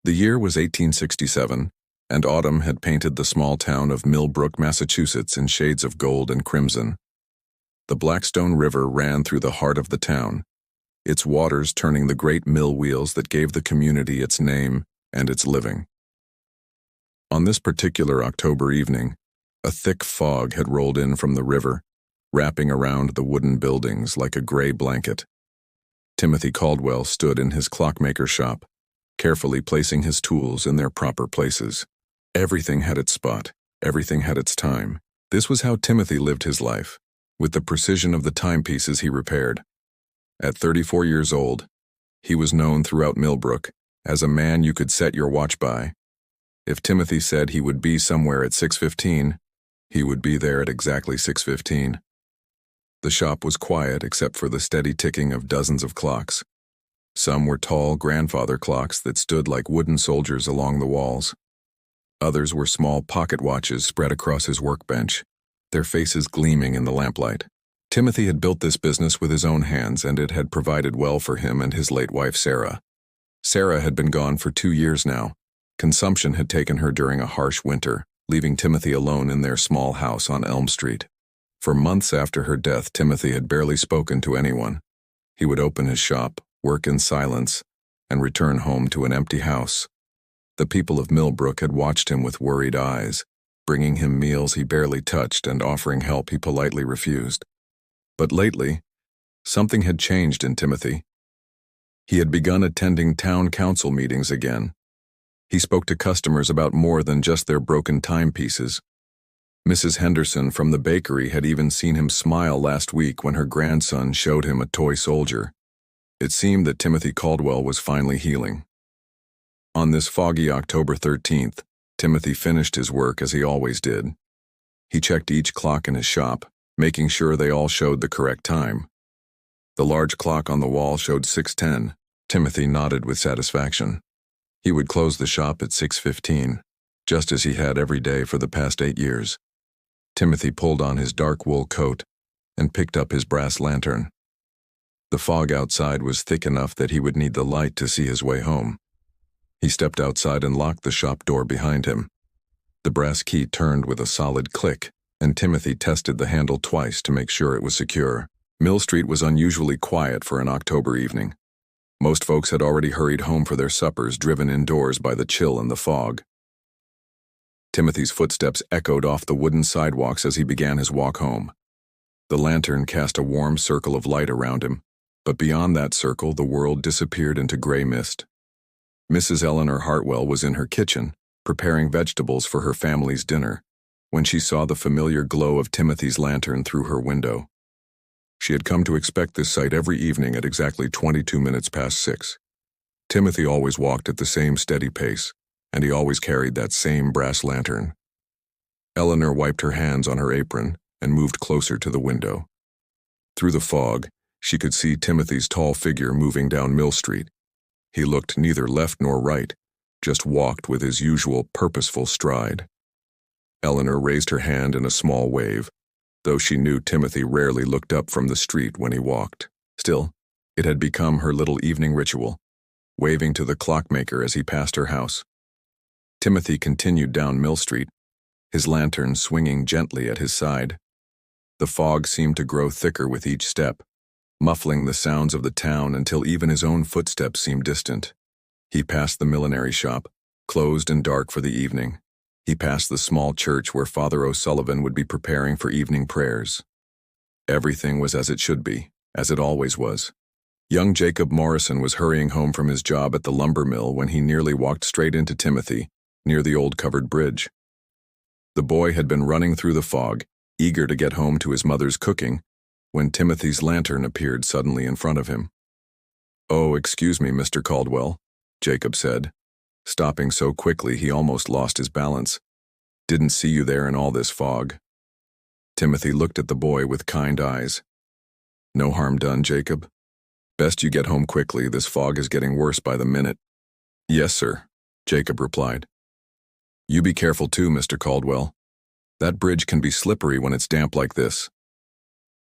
The year was 1867, and autumn had painted the small town of Millbrook, Massachusetts in shades of gold and crimson. The Blackstone River ran through the heart of the town, its waters turning the great mill wheels that gave the community its name and its living. On this particular October evening, a thick fog had rolled in from the river, wrapping around the wooden buildings like a gray blanket. Timothy Caldwell stood in his clockmaker shop, carefully placing his tools in their proper places. Everything had its spot, everything had its time. This was how Timothy lived his life, with the precision of the timepieces he repaired. At 34 years old, he was known throughout Millbrook as a man you could set your watch by. If Timothy said he would be somewhere at 6:15, he would be there at exactly 6:15. The shop was quiet except for the steady ticking of dozens of clocks. Some were tall grandfather clocks that stood like wooden soldiers along the walls. Others were small pocket watches spread across his workbench, their faces gleaming in the lamplight. Timothy had built this business with his own hands, and it had provided well for him and his late wife, Sarah. Sarah had been gone for 2 years now. Consumption had taken her during a harsh winter, leaving Timothy alone in their small house on Elm Street. For months after her death, Timothy had barely spoken to anyone. He would open his shop, work in silence, and return home to an empty house. The people of Millbrook had watched him with worried eyes, bringing him meals he barely touched and offering help he politely refused. But lately, something had changed in Timothy. He had begun attending town council meetings again. He spoke to customers about more than just their broken timepieces. Mrs. Henderson from the bakery had even seen him smile last week when her grandson showed him a toy soldier. It seemed that Timothy Caldwell was finally healing. On this foggy October 13th, Timothy finished his work as he always did. He checked each clock in his shop, making sure they all showed the correct time. The large clock on the wall showed 6:10. Timothy nodded with satisfaction. He would close the shop at 6:15, just as he had every day for the past 8 years. Timothy pulled on his dark wool coat and picked up his brass lantern. The fog outside was thick enough that he would need the light to see his way home. He stepped outside and locked the shop door behind him. The brass key turned with a solid click, and Timothy tested the handle twice to make sure it was secure. Mill Street was unusually quiet for an October evening. Most folks had already hurried home for their suppers, driven indoors by the chill and the fog. Timothy's footsteps echoed off the wooden sidewalks as he began his walk home. The lantern cast a warm circle of light around him, but beyond that circle the world disappeared into gray mist. Mrs. Eleanor Hartwell was in her kitchen, preparing vegetables for her family's dinner, when she saw the familiar glow of Timothy's lantern through her window. She had come to expect this sight every evening at exactly 22 minutes past 6. Timothy always walked at the same steady pace, and he always carried that same brass lantern. Eleanor wiped her hands on her apron and moved closer to the window. Through the fog, she could see Timothy's tall figure moving down Mill Street. He looked neither left nor right, just walked with his usual purposeful stride. Eleanor raised her hand in a small wave, though she knew Timothy rarely looked up from the street when he walked. Still, it had become her little evening ritual, waving to the clockmaker as he passed her house. Timothy continued down Mill Street, his lantern swinging gently at his side. The fog seemed to grow thicker with each step, muffling the sounds of the town until even his own footsteps seemed distant. He passed the millinery shop, closed and dark for the evening. He passed the small church where Father O'Sullivan would be preparing for evening prayers. Everything was as it should be, as it always was. Young Jacob Morrison was hurrying home from his job at the lumber mill when he nearly walked straight into Timothy, near the old covered bridge. The boy had been running through the fog, eager to get home to his mother's cooking, when Timothy's lantern appeared suddenly in front of him. "Oh, excuse me, Mr. Caldwell," Jacob said, stopping so quickly he almost lost his balance. "Didn't see you there in all this fog." Timothy looked at the boy with kind eyes. "No harm done, Jacob. Best you get home quickly, this fog is getting worse by the minute." "Yes, sir," Jacob replied. "You be careful too, Mr. Caldwell. That bridge can be slippery when it's damp like this."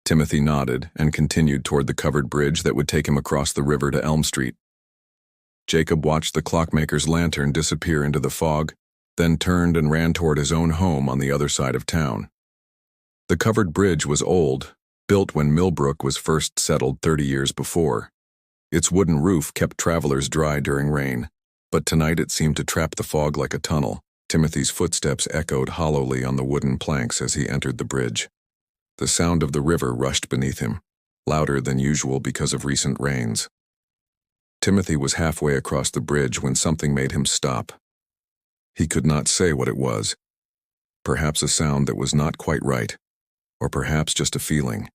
Timothy nodded and continued toward the covered bridge that would take him across the river to Elm Street. Jacob watched the clockmaker's lantern disappear into the fog, then turned and ran toward his own home on the other side of town. The covered bridge was old, built when Millbrook was first settled 30 years before. Its wooden roof kept travelers dry during rain, but tonight it seemed to trap the fog like a tunnel. Timothy's footsteps echoed hollowly on the wooden planks as he entered the bridge. The sound of the river rushed beneath him, louder than usual because of recent rains. Timothy was halfway across the bridge when something made him stop. He could not say what it was. Perhaps a sound that was not quite right, or perhaps just a feeling.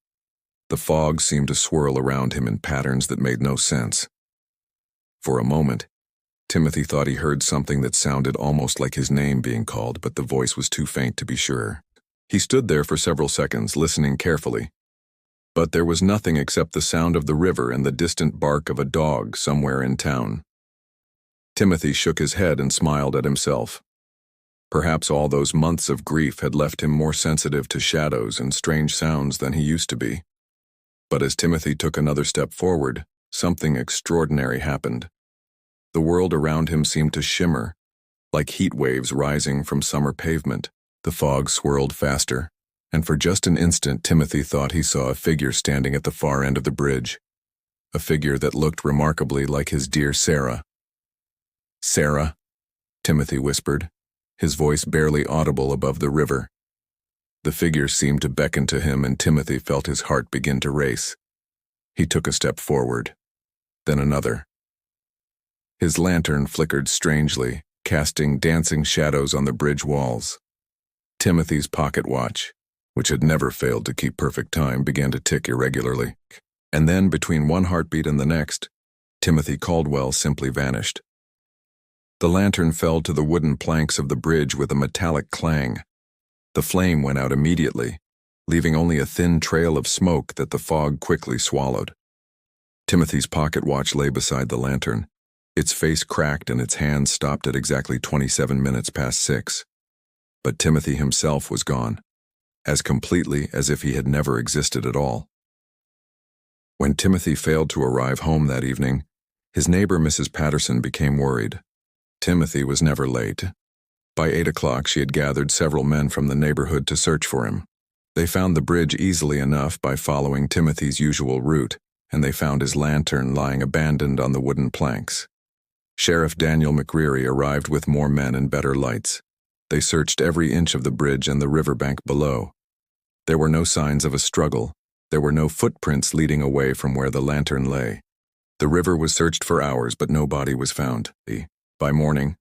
The fog seemed to swirl around him in patterns that made no sense. For a moment, Timothy thought he heard something that sounded almost like his name being called, but the voice was too faint to be sure. He stood there for several seconds, listening carefully. But there was nothing except the sound of the river and the distant bark of a dog somewhere in town. Timothy shook his head and smiled at himself. Perhaps all those months of grief had left him more sensitive to shadows and strange sounds than he used to be. But as Timothy took another step forward, something extraordinary happened. The world around him seemed to shimmer, like heat waves rising from summer pavement. The fog swirled faster, and for just an instant Timothy thought he saw a figure standing at the far end of the bridge. A figure that looked remarkably like his dear Sarah. "Sarah," Timothy whispered, his voice barely audible above the river. The figure seemed to beckon to him, and Timothy felt his heart begin to race. He took a step forward, then another. His lantern flickered strangely, casting dancing shadows on the bridge walls. Timothy's pocket watch, which had never failed to keep perfect time, began to tick irregularly. And then, between one heartbeat and the next, Timothy Caldwell simply vanished. The lantern fell to the wooden planks of the bridge with a metallic clang. The flame went out immediately, leaving only a thin trail of smoke that the fog quickly swallowed. Timothy's pocket watch lay beside the lantern. Its face cracked and its hands stopped at exactly 27 minutes past 6. But Timothy himself was gone, as completely as if he had never existed at all. When Timothy failed to arrive home that evening, his neighbor Mrs. Patterson became worried. Timothy was never late. By 8 o'clock she had gathered several men from the neighborhood to search for him. They found the bridge easily enough by following Timothy's usual route, and they found his lantern lying abandoned on the wooden planks. Sheriff Daniel McCreary arrived with more men and better lights. They searched every inch of the bridge and the riverbank below. There were no signs of a struggle. There were no footprints leading away from where the lantern lay. The river was searched for hours, but no body was found. By morning,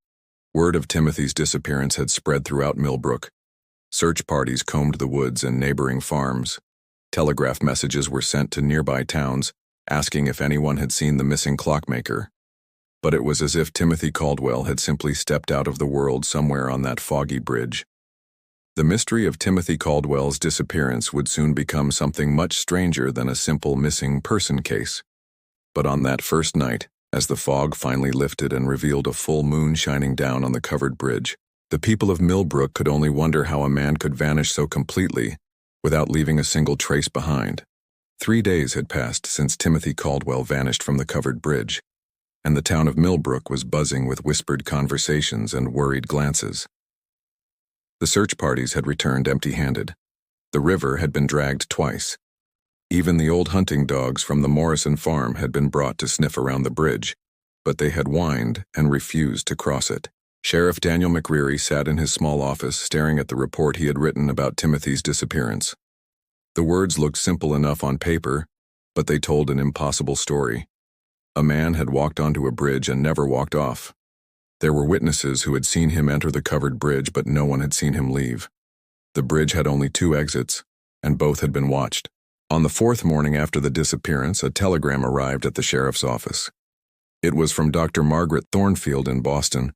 word of Timothy's disappearance had spread throughout Millbrook. Search parties combed the woods and neighboring farms. Telegraph messages were sent to nearby towns, asking if anyone had seen the missing clockmaker. But it was as if Timothy Caldwell had simply stepped out of the world somewhere on that foggy bridge. The mystery of Timothy Caldwell's disappearance would soon become something much stranger than a simple missing person case. But on that first night, as the fog finally lifted and revealed a full moon shining down on the covered bridge, the people of Millbrook could only wonder how a man could vanish so completely without leaving a single trace behind. 3 days had passed since Timothy Caldwell vanished from the covered bridge, and the town of Millbrook was buzzing with whispered conversations and worried glances. The search parties had returned empty-handed. The river had been dragged twice. Even the old hunting dogs from the Morrison farm had been brought to sniff around the bridge, but they had whined and refused to cross it. Sheriff Daniel McCreary sat in his small office staring at the report he had written about Timothy's disappearance. The words looked simple enough on paper, but they told an impossible story. A man had walked onto a bridge and never walked off. There were witnesses who had seen him enter the covered bridge, but no one had seen him leave. The bridge had only 2 exits, and both had been watched. On the 4th morning after the disappearance, a telegram arrived at the sheriff's office. It was from Dr. Margaret Thornfield in Boston,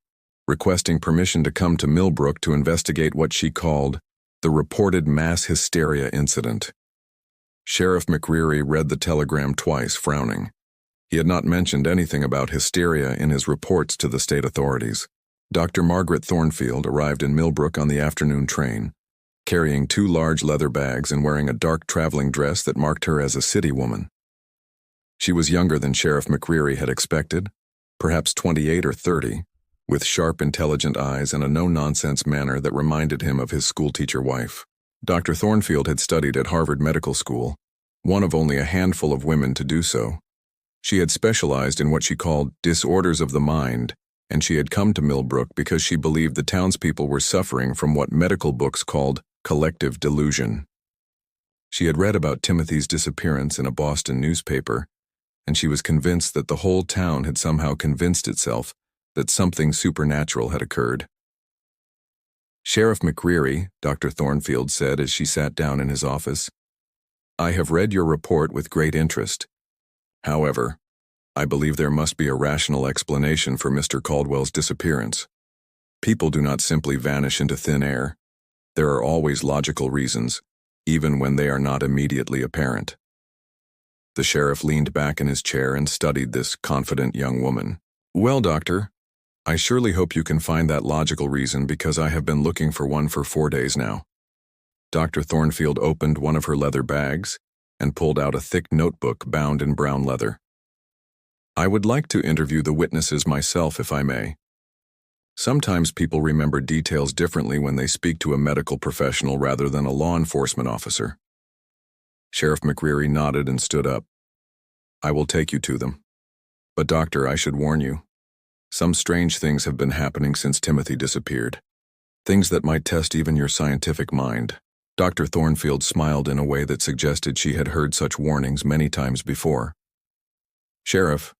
requesting permission to come to Millbrook to investigate what she called the reported mass hysteria incident. Sheriff McCreary read the telegram twice, frowning. He had not mentioned anything about hysteria in his reports to the state authorities. Dr. Margaret Thornfield arrived in Millbrook on the afternoon train, carrying 2 large leather bags and wearing a dark traveling dress that marked her as a city woman. She was younger than Sheriff McCreary had expected, perhaps 28 or 30, with sharp, intelligent eyes and a no-nonsense manner that reminded him of his schoolteacher wife. Dr. Thornfield had studied at Harvard Medical School, one of only a handful of women to do so. She had specialized in what she called disorders of the mind, and she had come to Millbrook because she believed the townspeople were suffering from what medical books called collective delusion. She had read about Timothy's disappearance in a Boston newspaper, and she was convinced that the whole town had somehow convinced itself that something supernatural had occurred. "Sheriff McCreary," Dr. Thornfield said as she sat down in his office, "I have read your report with great interest. However, I believe there must be a rational explanation for Mr. Caldwell's disappearance. People do not simply vanish into thin air. There are always logical reasons, even when they are not immediately apparent." The sheriff leaned back in his chair and studied this confident young woman. "Well, doctor, I surely hope you can find that logical reason because I have been looking for one for 4 days now." Dr. Thornfield opened one of her leather bags and pulled out a thick notebook bound in brown leather. "I would like to interview the witnesses myself, if I may. Sometimes people remember details differently when they speak to a medical professional rather than a law enforcement officer." Sheriff McCreary nodded and stood up. "I will take you to them. But doctor, I should warn you. Some strange things have been happening since Timothy disappeared. Things that might test even your scientific mind." Dr. Thornfield smiled in a way that suggested she had heard such warnings many times before. "Sheriff,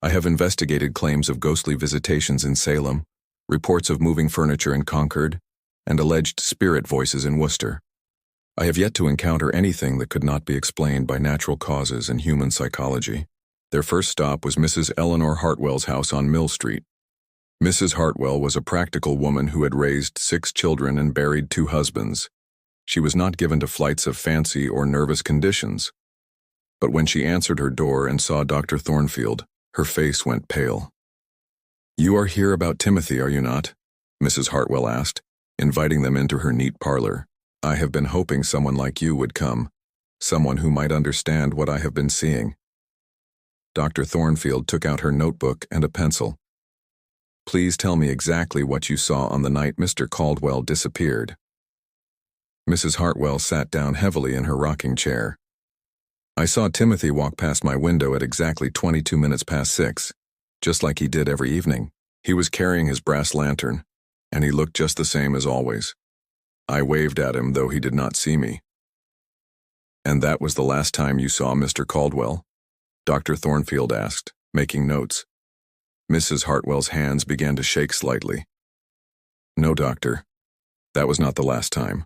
I have investigated claims of ghostly visitations in Salem, reports of moving furniture in Concord, and alleged spirit voices in Worcester. I have yet to encounter anything that could not be explained by natural causes and human psychology." Their first stop was Mrs. Eleanor Hartwell's house on Mill Street. Mrs. Hartwell was a practical woman who had raised 6 children and buried 2 husbands. She was not given to flights of fancy or nervous conditions. But when she answered her door and saw Dr. Thornfield, her face went pale. "You are here about Timothy, are you not?" Mrs. Hartwell asked, inviting them into her neat parlor. "I have been hoping someone like you would come, someone who might understand what I have been seeing." Dr. Thornfield took out her notebook and a pencil. "Please tell me exactly what you saw on the night Mr. Caldwell disappeared." Mrs. Hartwell sat down heavily in her rocking chair. "I saw Timothy walk past my window at exactly 22 minutes past 6, just like he did every evening. He was carrying his brass lantern, and he looked just the same as always. I waved at him, though he did not see me." "And that was the last time you saw Mr. Caldwell?" Dr. Thornfield asked, making notes. Mrs. Hartwell's hands began to shake slightly. "No, doctor. That was not the last time."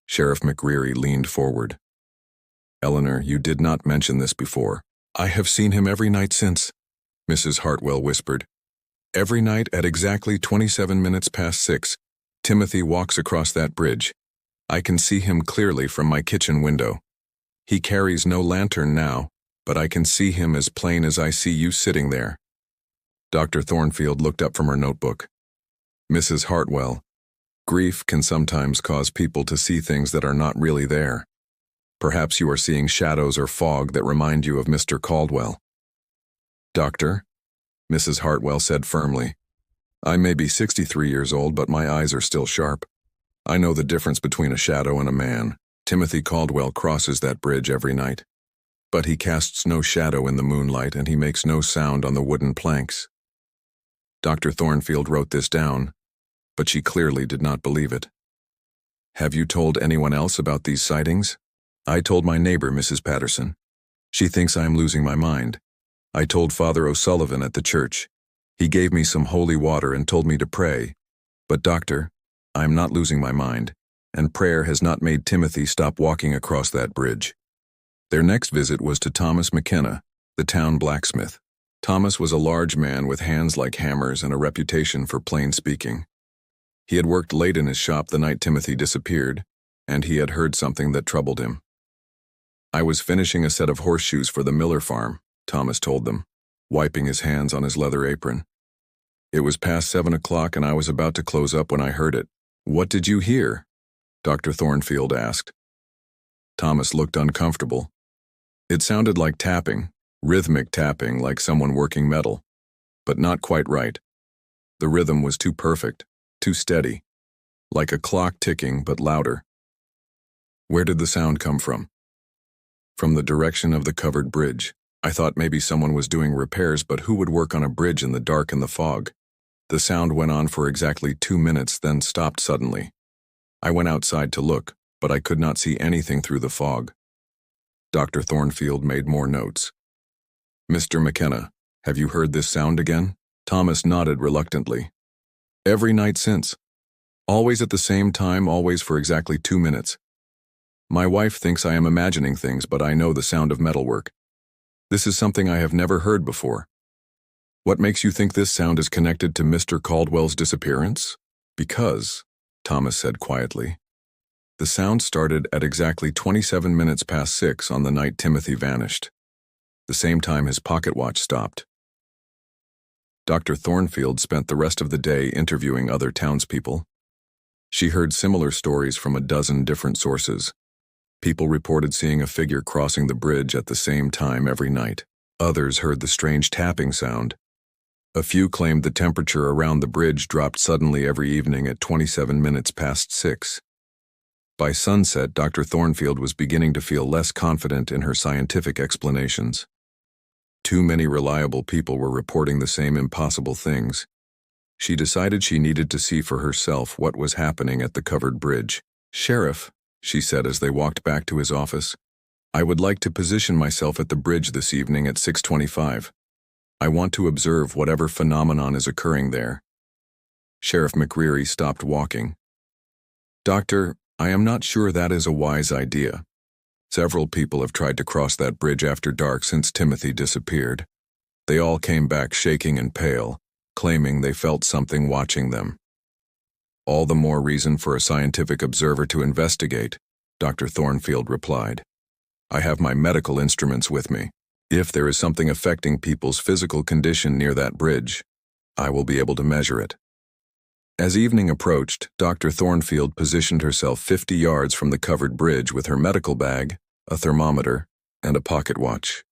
Sheriff McCreary leaned forward. "Eleanor, you did not mention this before." "I have seen him every night since," Mrs. Hartwell whispered. "Every night at exactly 27 minutes past 6, Timothy walks across that bridge. I can see him clearly from my kitchen window. He carries no lantern now, but I can see him as plain as I see you sitting there." Dr. Thornfield looked up from her notebook. "Mrs. Hartwell, grief can sometimes cause people to see things that are not really there. Perhaps you are seeing shadows or fog that remind you of Mr. Caldwell." "Doctor," Mrs. Hartwell said firmly, "I may be 63 years old, but my eyes are still sharp. I know the difference between a shadow and a man. Timothy Caldwell crosses that bridge every night. But he casts no shadow in the moonlight, and he makes no sound on the wooden planks." Dr. Thornfield wrote this down, but she clearly did not believe it. "Have you told anyone else about these sightings?" "I told my neighbor, Mrs. Patterson. She thinks I am losing my mind. I told Father O'Sullivan at the church. He gave me some holy water and told me to pray. But doctor, I am not losing my mind, and prayer has not made Timothy stop walking across that bridge." Their next visit was to Thomas McKenna, the town blacksmith. Thomas was a large man with hands like hammers and a reputation for plain speaking. He had worked late in his shop the night Timothy disappeared, and he had heard something that troubled him. "I was finishing a set of horseshoes for the Miller farm," Thomas told them, wiping his hands on his leather apron. "It was past 7 o'clock and I was about to close up when I heard it." "What did you hear?" Dr. Thornfield asked. Thomas looked uncomfortable. "It sounded like tapping, rhythmic tapping like someone working metal. but not quite right. The rhythm was too perfect, too steady, like a clock ticking but louder. Where did the sound come from? From the direction of the covered bridge. I thought maybe someone was doing repairs, but who would work on a bridge in the dark and the fog? The sound went on for exactly 2 minutes, then stopped suddenly. I went outside to look, but I could not see anything through the fog. Dr. Thornfield made more notes. Mr. McKenna, have you heard this sound again? Thomas nodded reluctantly. Every night since. Always at the same time, always for exactly 2 minutes. My wife thinks I am imagining things, but I know the sound of metalwork. This is something I have never heard before. What makes you think this sound is connected to Mr. Caldwell's disappearance? Because, Thomas said quietly, the sound started at exactly 27 minutes past 6 on the night Timothy vanished, the same time his pocket watch stopped. Dr. Thornfield spent the rest of the day interviewing other townspeople. She heard similar stories from a dozen different sources. People reported seeing a figure crossing the bridge at the same time every night. Others heard the strange tapping sound. A few claimed the temperature around the bridge dropped suddenly every evening at 27 minutes past 6. By sunset, Dr. Thornfield was beginning to feel less confident in her scientific explanations. Too many reliable people were reporting the same impossible things. She decided she needed to see for herself what was happening at the covered bridge. Sheriff, she said as they walked back to his office, I would like to position myself at the bridge this evening at 6:25. I want to observe whatever phenomenon is occurring there. Sheriff McCreary stopped walking. Doctor, I am not sure that is a wise idea. Several people have tried to cross that bridge after dark since Timothy disappeared. They all came back shaking and pale, claiming they felt something watching them. All the more reason for a scientific observer to investigate, Dr. Thornfield replied. I have my medical instruments with me. If there is something affecting people's physical condition near that bridge, I will be able to measure it. As evening approached, Dr. Thornfield positioned herself 50 yards from the covered bridge with her medical bag, a thermometer, and a pocket watch.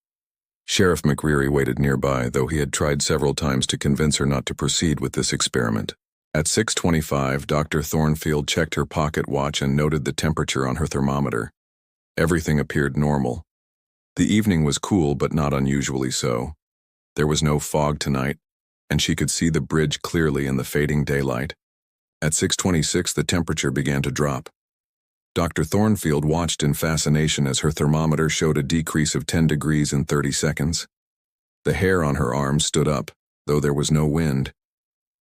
Sheriff McCreary waited nearby, though he had tried several times to convince her not to proceed with this experiment. At 6:25, Dr. Thornfield checked her pocket watch and noted the temperature on her thermometer. Everything appeared normal. The evening was cool, but not unusually so. There was no fog tonight, and she could see the bridge clearly in the fading daylight. At 6:26, the temperature began to drop. Dr. Thornfield watched in fascination as her thermometer showed a decrease of 10 degrees in 30 seconds. The hair on her arms stood up, though there was no wind.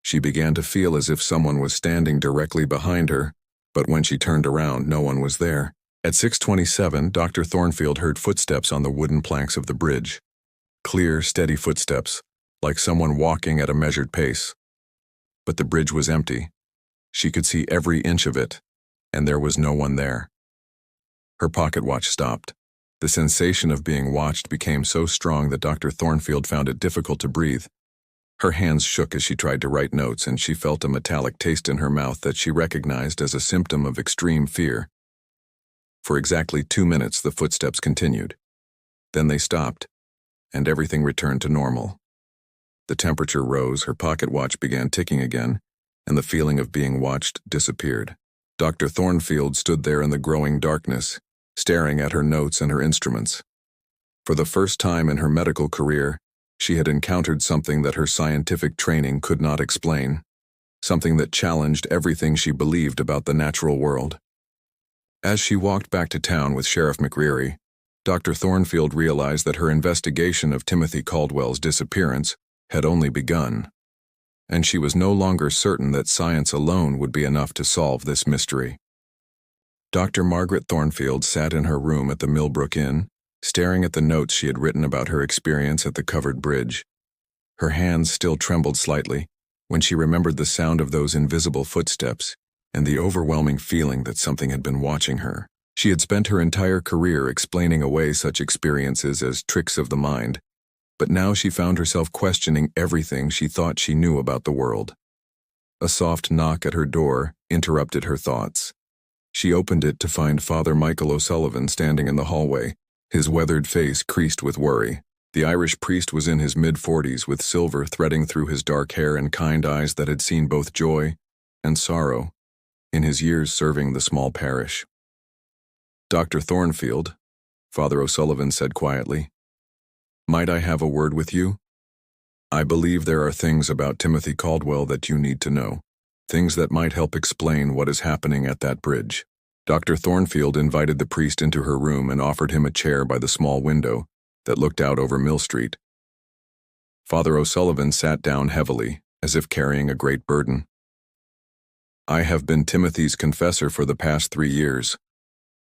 She began to feel as if someone was standing directly behind her, but when she turned around, no one was there. At 6:27, Dr. Thornfield heard footsteps on the wooden planks of the bridge. Clear, steady footsteps, like someone walking at a measured pace. But the bridge was empty. She could see every inch of it, and there was no one there. Her pocket watch stopped. The sensation of being watched became so strong that Dr. Thornfield found it difficult to breathe. Her hands shook as she tried to write notes, and she felt a metallic taste in her mouth that she recognized as a symptom of extreme fear. For exactly 2 minutes, the footsteps continued. Then they stopped, and everything returned to normal. The temperature rose, her pocket watch began ticking again, and the feeling of being watched disappeared. Dr. Thornfield stood there in the growing darkness, staring at her notes and her instruments. For the first time in her medical career, she had encountered something that her scientific training could not explain, something that challenged everything she believed about the natural world. As she walked back to town with Sheriff McCreary, Dr. Thornfield realized that her investigation of Timothy Caldwell's disappearance had only begun, and she was no longer certain that science alone would be enough to solve this mystery. Dr. Margaret Thornfield sat in her room at the Millbrook Inn, staring at the notes she had written about her experience at the covered bridge. Her hands still trembled slightly when she remembered the sound of those invisible footsteps and the overwhelming feeling that something had been watching her. She had spent her entire career explaining away such experiences as tricks of the mind, but now she found herself questioning everything she thought she knew about the world. A soft knock at her door interrupted her thoughts. She opened it to find Father Michael O'Sullivan standing in the hallway, his weathered face creased with worry. The Irish priest was in his mid-40s with silver threading through his dark hair and kind eyes that had seen both joy and sorrow in his years serving the small parish. "Dr. Thornfield," Father O'Sullivan said quietly, "might I have a word with you? I believe there are things about Timothy Caldwell that you need to know, things that might help explain what is happening at that bridge." Dr. Thornfield invited the priest into her room and offered him a chair by the small window that looked out over Mill Street. Father O'Sullivan sat down heavily, as if carrying a great burden. "I have been Timothy's confessor for the past 3 years,"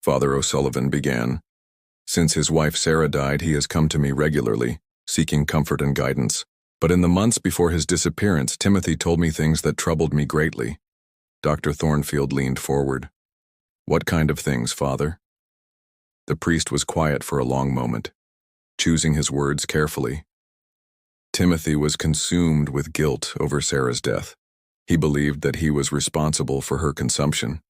Father O'Sullivan began. "Since his wife Sarah died, he has come to me regularly, seeking comfort and guidance. But in the months before his disappearance, Timothy told me things that troubled me greatly." Dr. Thornfield leaned forward. "What kind of things, Father?" The priest was quiet for a long moment, choosing his words carefully. Timothy was consumed with guilt over Sarah's death. He believed that he was responsible for her consumption.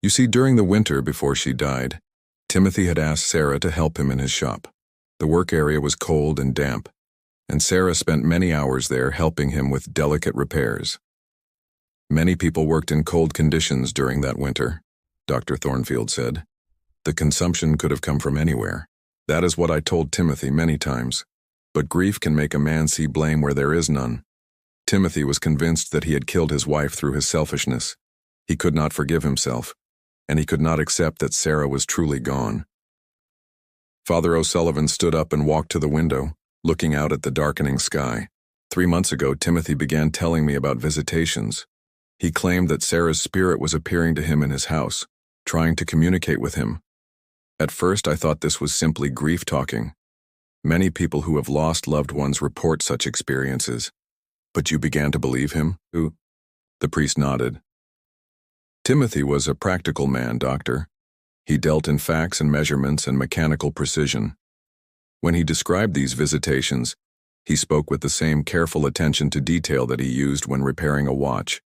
You see, during the winter before she died, Timothy had asked Sarah to help him in his shop. The work area was cold and damp, and Sarah spent many hours there helping him with delicate repairs. "Many people worked in cold conditions during that winter," Dr. Thornfield said. "The consumption could have come from anywhere. That is what I told Timothy many times. But grief can make a man see blame where there is none. Timothy was convinced that he had killed his wife through his selfishness. He could not forgive himself, and he could not accept that Sarah was truly gone." Father O'Sullivan stood up and walked to the window, looking out at the darkening sky. 3 months ago, Timothy began telling me about visitations. He claimed that Sarah's spirit was appearing to him in his house, trying to communicate with him. At first, I thought this was simply grief talking. Many people who have lost loved ones report such experiences. "But you began to believe him?" The priest nodded. "Timothy was a practical man, Doctor. He dealt in facts and measurements and mechanical precision. When he described these visitations, he spoke with the same careful attention to detail that he used when repairing a watch.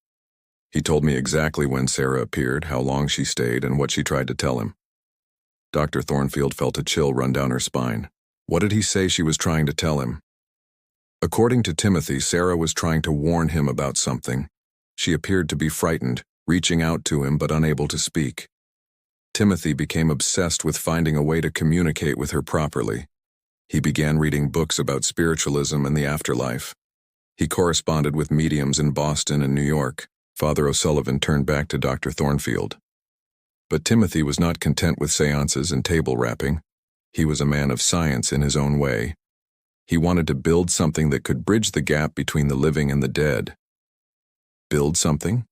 He told me exactly when Sarah appeared, how long she stayed, and what she tried to tell him." Dr. Thornfield felt a chill run down her spine. What did he say she was trying to tell him? According to Timothy, Sarah was trying to warn him about something. She appeared to be frightened, reaching out to him but unable to speak. Timothy became obsessed with finding a way to communicate with her properly. He began reading books about spiritualism and the afterlife. He corresponded with mediums in Boston and New York. Father O'Sullivan turned back to Dr. Thornfield. But Timothy was not content with seances and table rapping. He was a man of science in his own way. He wanted to build something that could bridge the gap between the living and the dead. "Build something?"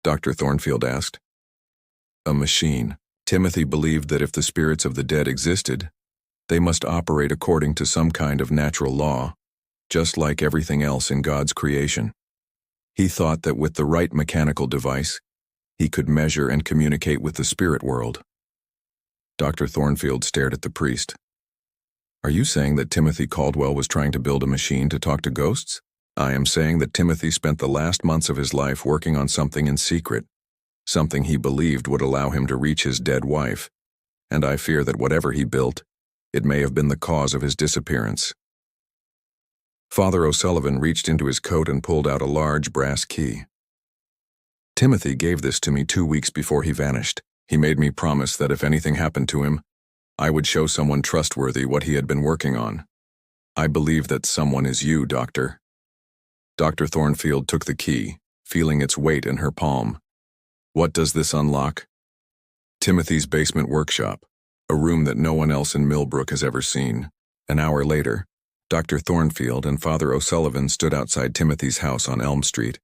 Dr. Thornfield asked. "A machine." Timothy believed that if the spirits of the dead existed, they must operate according to some kind of natural law, just like everything else in God's creation. He thought that with the right mechanical device, he could measure and communicate with the spirit world. Dr. Thornfield stared at the priest. "Are you saying that Timothy Caldwell was trying to build a machine to talk to ghosts?" "I am saying that Timothy spent the last months of his life working on something in secret, something he believed would allow him to reach his dead wife, and I fear that whatever he built, it may have been the cause of his disappearance." Father O'Sullivan reached into his coat and pulled out a large brass key. "Timothy gave this to me 2 weeks before he vanished. He made me promise that if anything happened to him, I would show someone trustworthy what he had been working on. I believe that someone is you, Doctor." Dr. Thornfield took the key, feeling its weight in her palm. "What does this unlock?" "Timothy's basement workshop, a room that no one else in Millbrook has ever seen." An hour later, Dr. Thornfield and Father O'Sullivan stood outside Timothy's house on Elm Street.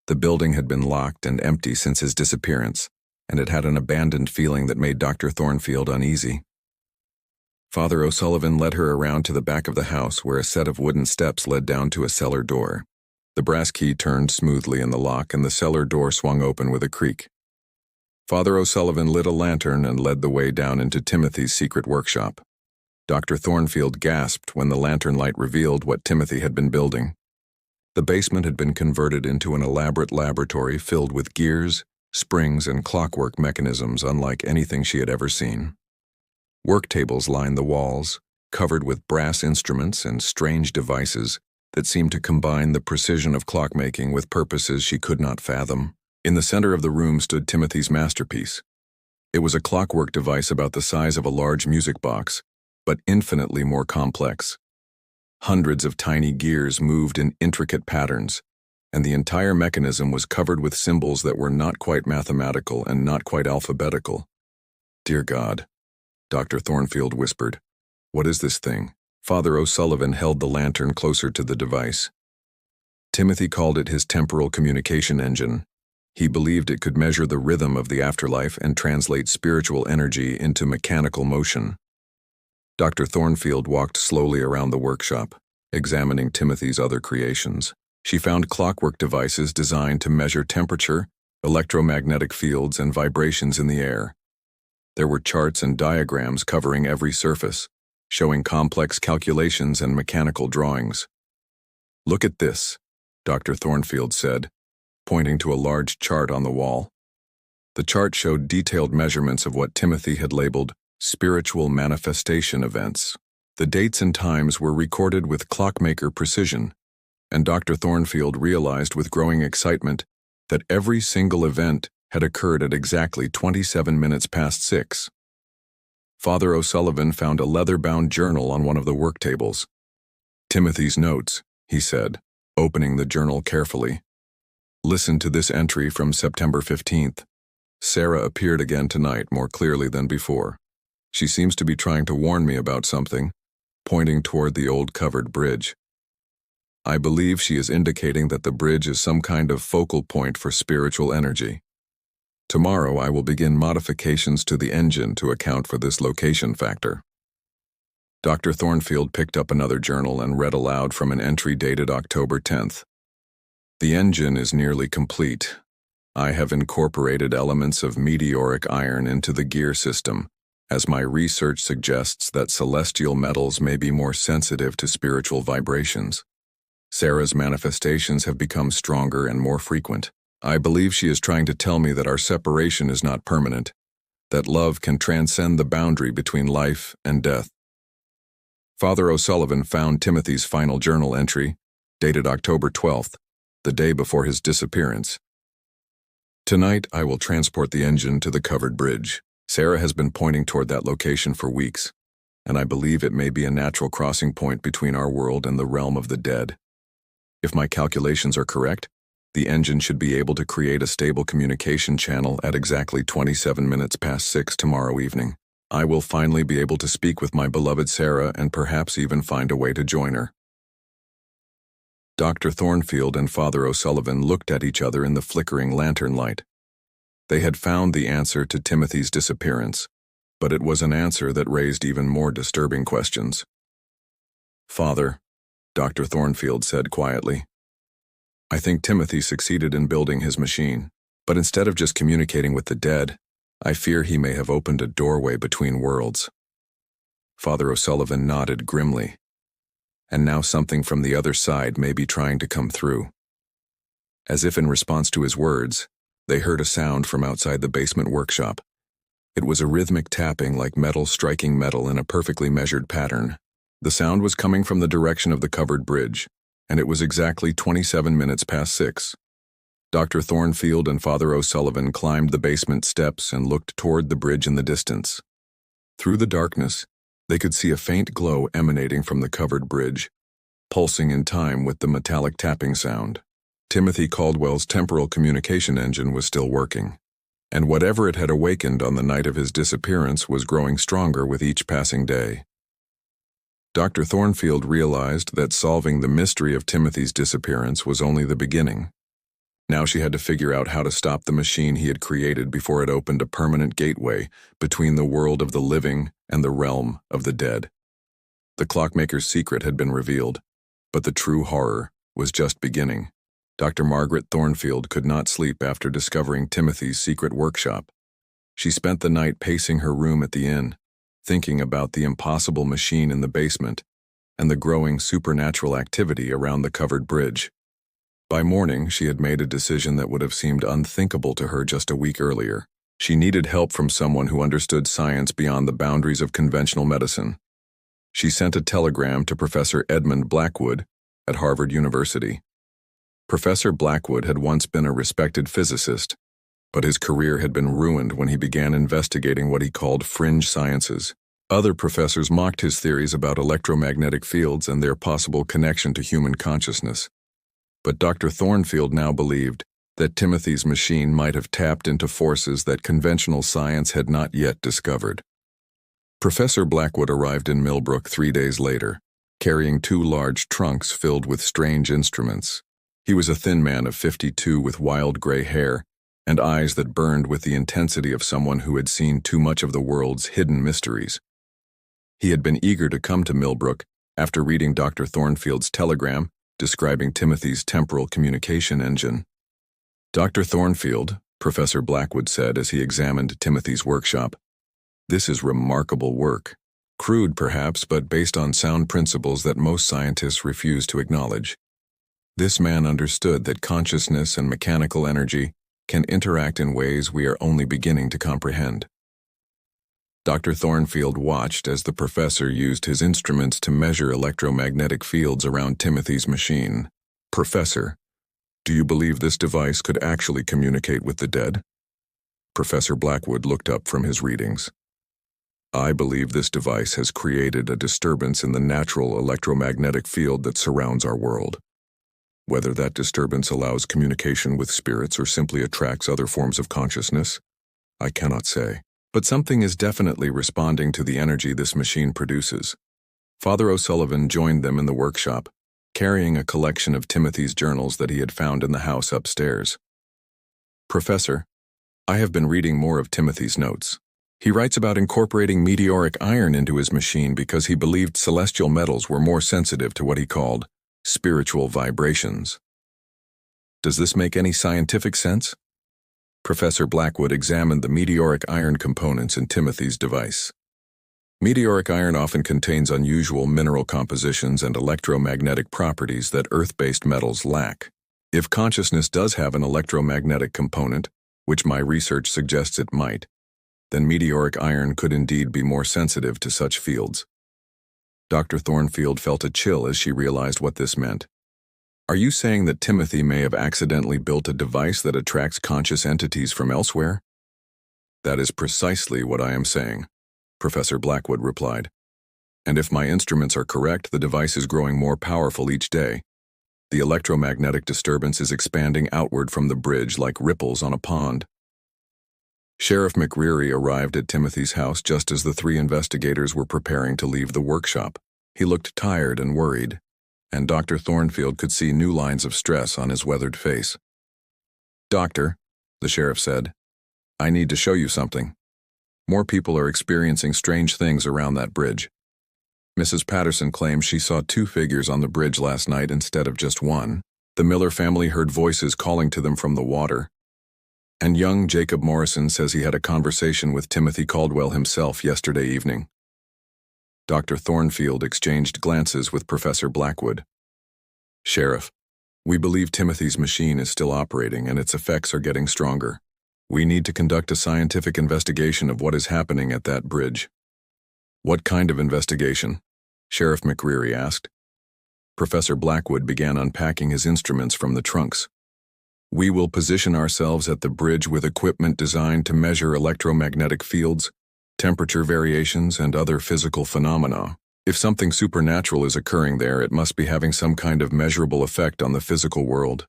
The building had been locked and empty since his disappearance, and it had an abandoned feeling that made Dr. Thornfield uneasy. Father O'Sullivan led her around to the back of the house where a set of wooden steps led down to a cellar door. The brass key turned smoothly in the lock and the cellar door swung open with a creak. Father O'Sullivan lit a lantern and led the way down into Timothy's secret workshop. Dr. Thornfield gasped when the lantern light revealed what Timothy had been building. The basement had been converted into an elaborate laboratory filled with gears, springs, and clockwork mechanisms unlike anything she had ever seen. Work tables lined the walls, covered with brass instruments and strange devices that seemed to combine the precision of clockmaking with purposes she could not fathom. In the center of the room stood Timothy's masterpiece. It was a clockwork device about the size of a large music box, but infinitely more complex. Hundreds of tiny gears moved in intricate patterns, and the entire mechanism was covered with symbols that were not quite mathematical and not quite alphabetical. "Dear God," Dr. Thornfield whispered. "What is this thing?" Father O'Sullivan held the lantern closer to the device. Timothy called it his temporal communication engine. He believed it could measure the rhythm of the afterlife and translate spiritual energy into mechanical motion. Dr. Thornfield walked slowly around the workshop, examining Timothy's other creations. She found clockwork devices designed to measure temperature, electromagnetic fields, and vibrations in the air. There were charts and diagrams covering every surface, showing complex calculations and mechanical drawings. "Look at this," Dr. Thornfield said, pointing to a large chart on the wall. The chart showed detailed measurements of what Timothy had labeled spiritual manifestation events. The dates and times were recorded with clockmaker precision, and Dr. Thornfield realized with growing excitement that every single event had occurred at exactly 27 minutes past 6. Father O'Sullivan found a leather-bound journal on one of the work tables. "Timothy's notes," he said, opening the journal carefully. "Listen to this entry from September 15th. Sarah appeared again tonight more clearly than before. She seems to be trying to warn me about something," pointing toward the old covered bridge. "I believe she is indicating that the bridge is some kind of focal point for spiritual energy. Tomorrow I will begin modifications to the engine to account for this location factor." Dr. Thornfield picked up another journal and read aloud from an entry dated October 10th. "The engine is nearly complete. I have incorporated elements of meteoric iron into the gear system, as my research suggests that celestial metals may be more sensitive to spiritual vibrations. Sarah's manifestations have become stronger and more frequent. I believe she is trying to tell me that our separation is not permanent, that love can transcend the boundary between life and death." Father O'Sullivan found Timothy's final journal entry, dated October 12th, the day before his disappearance. "Tonight I will transport the engine to the covered bridge. Sarah has been pointing toward that location for weeks, and I believe it may be a natural crossing point between our world and the realm of the dead. If my calculations are correct, the engine should be able to create a stable communication channel at exactly 27 minutes past 6 tomorrow evening. I will finally be able to speak with my beloved Sarah and perhaps even find a way to join her." Dr. Thornfield and Father O'Sullivan looked at each other in the flickering lantern light. They had found the answer to Timothy's disappearance, but it was an answer that raised even more disturbing questions. "Father," Dr. Thornfield said quietly, "I think Timothy succeeded in building his machine, but instead of just communicating with the dead, I fear he may have opened a doorway between worlds." Father O'Sullivan nodded grimly. "And now something from the other side may be trying to come through." As if in response to his words, they heard a sound from outside the basement workshop. It was a rhythmic tapping like metal striking metal in a perfectly measured pattern. The sound was coming from the direction of the covered bridge, and it was exactly 27 minutes past 6. Dr. Thornfield and Father O'Sullivan climbed the basement steps and looked toward the bridge in the distance. Through the darkness, they could see a faint glow emanating from the covered bridge, pulsing in time with the metallic tapping sound. Timothy Caldwell's temporal communication engine was still working, and whatever it had awakened on the night of his disappearance was growing stronger with each passing day. Dr. Thornfield realized that solving the mystery of Timothy's disappearance was only the beginning. Now she had to figure out how to stop the machine he had created before it opened a permanent gateway between the world of the living and the realm of the dead. The clockmaker's secret had been revealed, but the true horror was just beginning. Dr. Margaret Thornfield could not sleep after discovering Timothy's secret workshop. She spent the night pacing her room at the inn, thinking about the impossible machine in the basement and the growing supernatural activity around the covered bridge. By morning, she had made a decision that would have seemed unthinkable to her just a week earlier. She needed help from someone who understood science beyond the boundaries of conventional medicine. She sent a telegram to Professor Edmund Blackwood at Harvard University. Professor Blackwood had once been a respected physicist, but his career had been ruined when he began investigating what he called fringe sciences. Other professors mocked his theories about electromagnetic fields and their possible connection to human consciousness. But Dr. Thornfield now believed that Timothy's machine might have tapped into forces that conventional science had not yet discovered. Professor Blackwood arrived in Millbrook 3 days later, carrying 2 large trunks filled with strange instruments. He was a thin man of 52 with wild gray hair and eyes that burned with the intensity of someone who had seen too much of the world's hidden mysteries. He had been eager to come to Millbrook after reading Dr. Thornfield's telegram describing Timothy's temporal communication engine. Dr. Thornfield, Professor Blackwood said as he examined Timothy's workshop, "This is remarkable work. Crude perhaps, but based on sound principles that most scientists refuse to acknowledge. This man understood that consciousness and mechanical energy can interact in ways we are only beginning to comprehend." Dr. Thornfield watched as the professor used his instruments to measure electromagnetic fields around Timothy's machine. "Professor, do you believe this device could actually communicate with the dead?" Professor Blackwood looked up from his readings. "I believe this device has created a disturbance in the natural electromagnetic field that surrounds our world. Whether that disturbance allows communication with spirits or simply attracts other forms of consciousness, I cannot say. But something is definitely responding to the energy this machine produces." Father O'Sullivan joined them in the workshop, carrying a collection of Timothy's journals that he had found in the house upstairs. "Professor, I have been reading more of Timothy's notes. He writes about incorporating meteoric iron into his machine because he believed celestial metals were more sensitive to what he called spiritual vibrations. Does this make any scientific sense?" Professor Blackwood examined the meteoric iron components in Timothy's device. Meteoric iron often contains unusual mineral compositions and electromagnetic properties that earth-based metals lack. If consciousness does have an electromagnetic component, which my research suggests it might, then meteoric iron could indeed be more sensitive to such fields. Dr. Thornfield felt a chill as she realized what this meant. "Are you saying that Timothy may have accidentally built a device that attracts conscious entities from elsewhere?" "That is precisely what I am saying," Professor Blackwood replied. "And if my instruments are correct, the device is growing more powerful each day. The electromagnetic disturbance is expanding outward from the bridge like ripples on a pond." Sheriff McReary arrived at Timothy's house just as the 3 investigators were preparing to leave the workshop. He looked tired and worried, and Dr. Thornfield could see new lines of stress on his weathered face. "Doctor," the sheriff said, "I need to show you something. More people are experiencing strange things around that bridge. Mrs. Patterson claims she saw 2 figures on the bridge last night instead of just 1. The Miller family heard voices calling to them from the water. And young Jacob Morrison says he had a conversation with Timothy Caldwell himself yesterday evening." Dr. Thornfield exchanged glances with Professor Blackwood. "Sheriff, we believe Timothy's machine is still operating and its effects are getting stronger. We need to conduct a scientific investigation of what is happening at that bridge." "What kind of investigation?" Sheriff McReary asked. Professor Blackwood began unpacking his instruments from the trunks. "We will position ourselves at the bridge with equipment designed to measure electromagnetic fields, temperature variations, and other physical phenomena. If something supernatural is occurring there, it must be having some kind of measurable effect on the physical world."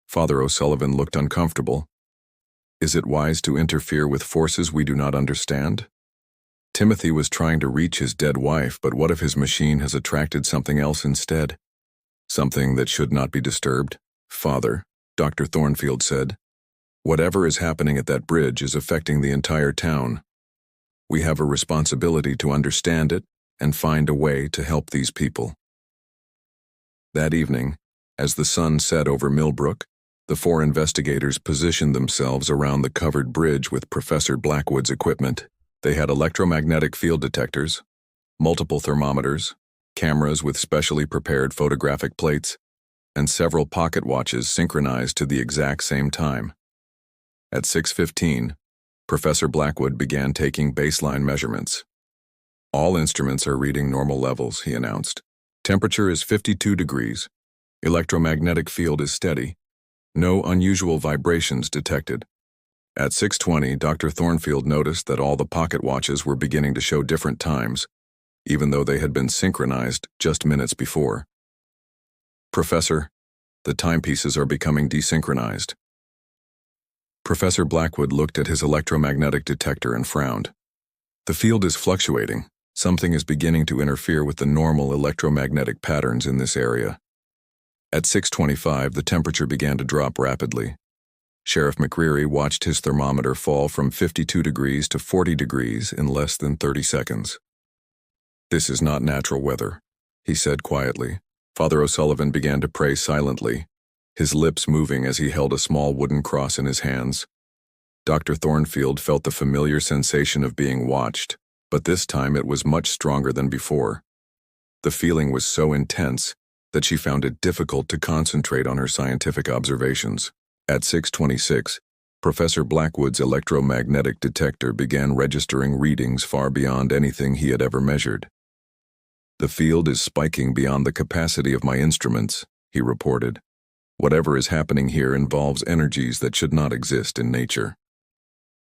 Father O'Sullivan looked uncomfortable. "Is it wise to interfere with forces we do not understand? Timothy was trying to reach his dead wife, but what if his machine has attracted something else instead? Something that should not be disturbed?" "Father," Dr. Thornfield said, "whatever is happening at that bridge is affecting the entire town. We have a responsibility to understand it and find a way to help these people." That evening, as the sun set over Millbrook, the 4 investigators positioned themselves around the covered bridge with Professor Blackwood's equipment. They had electromagnetic field detectors, multiple thermometers, cameras with specially prepared photographic plates, and several pocket watches synchronized to the exact same time. At 6:15, Professor Blackwood began taking baseline measurements. All instruments are reading normal levels, he announced. Temperature is 52 degrees. Electromagnetic field is steady. No unusual vibrations detected. At 6:20, Dr. Thornfield noticed that all the pocket watches were beginning to show different times, even though they had been synchronized just minutes before. Professor, the timepieces are becoming desynchronized. Professor Blackwood looked at his electromagnetic detector and frowned. The field is fluctuating. Something is beginning to interfere with the normal electromagnetic patterns in this area. At 6:25, the temperature began to drop rapidly. Sheriff McCreary watched his thermometer fall from 52 degrees to 40 degrees in less than 30 seconds. "This is not natural weather," he said quietly. Father O'Sullivan began to pray silently, his lips moving as he held a small wooden cross in his hands. Dr. Thornfield felt the familiar sensation of being watched, but this time it was much stronger than before. The feeling was so intense that she found it difficult to concentrate on her scientific observations. At 6:26, Professor Blackwood's electromagnetic detector began registering readings far beyond anything he had ever measured. "The field is spiking beyond the capacity of my instruments," he reported. "Whatever is happening here involves energies that should not exist in nature."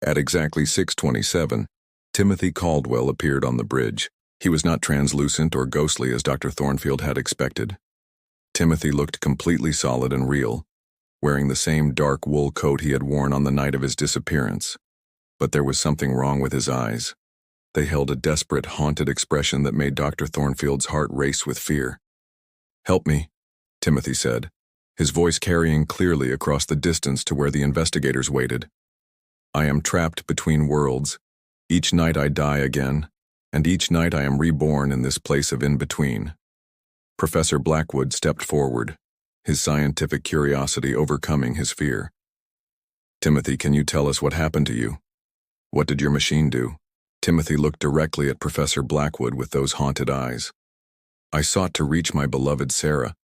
At exactly 6:27, Timothy Caldwell appeared on the bridge. He was not translucent or ghostly as Dr. Thornfield had expected. Timothy looked completely solid and real, wearing the same dark wool coat he had worn on the night of his disappearance. But there was something wrong with his eyes. They held a desperate, haunted expression that made Dr. Thornfield's heart race with fear. "Help me," Timothy said, his voice carrying clearly across the distance to where the investigators waited. "I am trapped between worlds. Each night I die again, and each night I am reborn in this place of in-between." Professor Blackwood stepped forward, his scientific curiosity overcoming his fear. "Timothy, can you tell us what happened to you? What did your machine do?" Timothy looked directly at Professor Blackwood with those haunted eyes. "I sought to reach my beloved Sarah,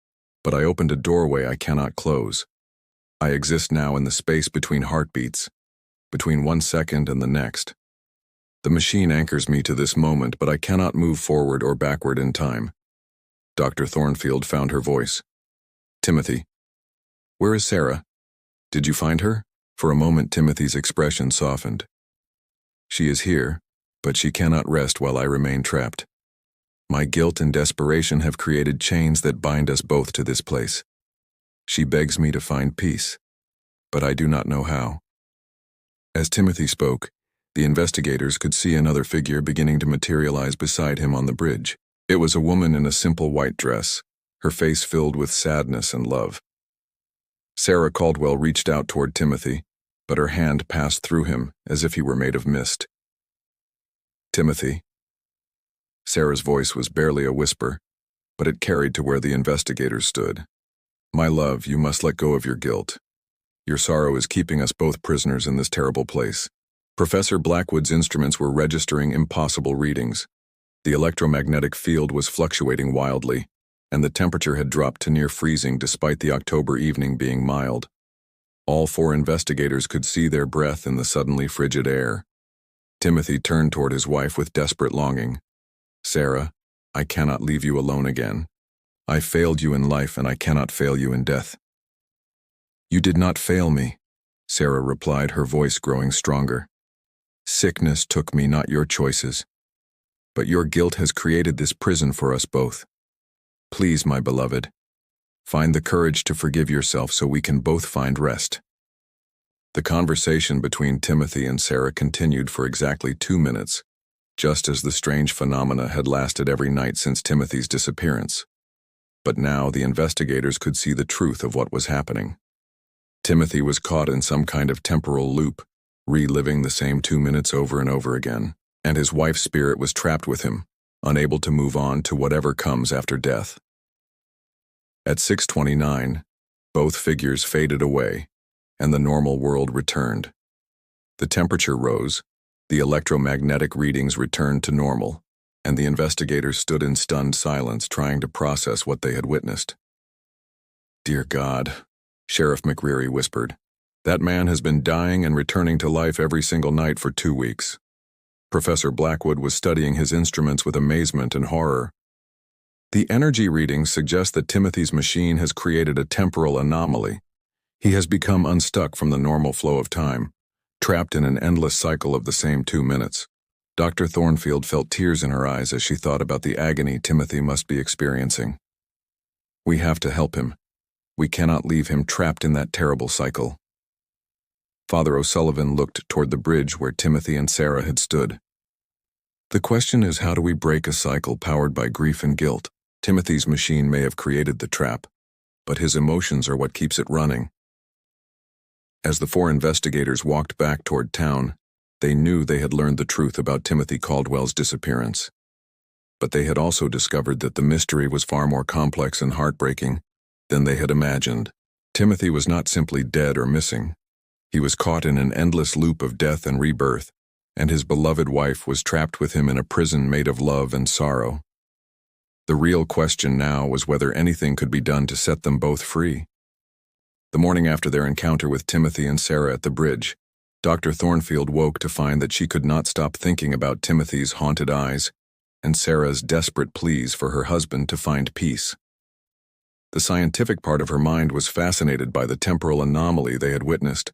but I opened a doorway I cannot close. I exist now in the space between heartbeats, between 1 second and the next. The machine anchors me to this moment, but I cannot move forward or backward in time." Dr. Thornfield found her voice. "Timothy, where is Sarah? Did you find her?" For a moment, Timothy's expression softened. "She is here, but she cannot rest while I remain trapped. My guilt and desperation have created chains that bind us both to this place. She begs me to find peace, but I do not know how." As Timothy spoke, the investigators could see another figure beginning to materialize beside him on the bridge. It was a woman in a simple white dress, her face filled with sadness and love. Sarah Caldwell reached out toward Timothy, but her hand passed through him as if he were made of mist. "Timothy." Sarah's voice was barely a whisper, but it carried to where the investigators stood. "My love, you must let go of your guilt. Your sorrow is keeping us both prisoners in this terrible place." Professor Blackwood's instruments were registering impossible readings. The electromagnetic field was fluctuating wildly, and the temperature had dropped to near freezing despite the October evening being mild. All 4 investigators could see their breath in the suddenly frigid air. Timothy turned toward his wife with desperate longing. "Sarah, I cannot leave you alone again. I failed you in life and I cannot fail you in death." "You did not fail me," Sarah replied, her voice growing stronger. "Sickness took me, not your choices. But your guilt has created this prison for us both. Please, my beloved, find the courage to forgive yourself so we can both find rest." The conversation between Timothy and Sarah continued for exactly 2 minutes, just as the strange phenomena had lasted every night since Timothy's disappearance. But now the investigators could see the truth of what was happening. Timothy was caught in some kind of temporal loop, reliving the same 2 minutes over and over again, and his wife's spirit was trapped with him, unable to move on to whatever comes after death. At 6:29, both figures faded away, and the normal world returned. The temperature rose, the electromagnetic readings returned to normal, and the investigators stood in stunned silence trying to process what they had witnessed. "Dear God," Sheriff McCreary whispered, "that man has been dying and returning to life every single night for 2 weeks. Professor Blackwood was studying his instruments with amazement and horror. The energy readings suggest that Timothy's machine has created a temporal anomaly. He has become unstuck from the normal flow of time, trapped in an endless cycle of the same 2 minutes. Dr. Thornfield felt tears in her eyes as she thought about the agony Timothy must be experiencing. We have to help him. We cannot leave him trapped in that terrible cycle. Father O'Sullivan looked toward the bridge where Timothy and Sarah had stood. The question is, how do we break a cycle powered by grief and guilt? Timothy's machine may have created the trap, but his emotions are what keeps it running. As the 4 investigators walked back toward town, they knew they had learned the truth about Timothy Caldwell's disappearance. But they had also discovered that the mystery was far more complex and heartbreaking than they had imagined. Timothy was not simply dead or missing. He was caught in an endless loop of death and rebirth, and his beloved wife was trapped with him in a prison made of love and sorrow. The real question now was whether anything could be done to set them both free. The morning after their encounter with Timothy and Sarah at the bridge, Dr. Thornfield woke to find that she could not stop thinking about Timothy's haunted eyes and Sarah's desperate pleas for her husband to find peace. The scientific part of her mind was fascinated by the temporal anomaly they had witnessed,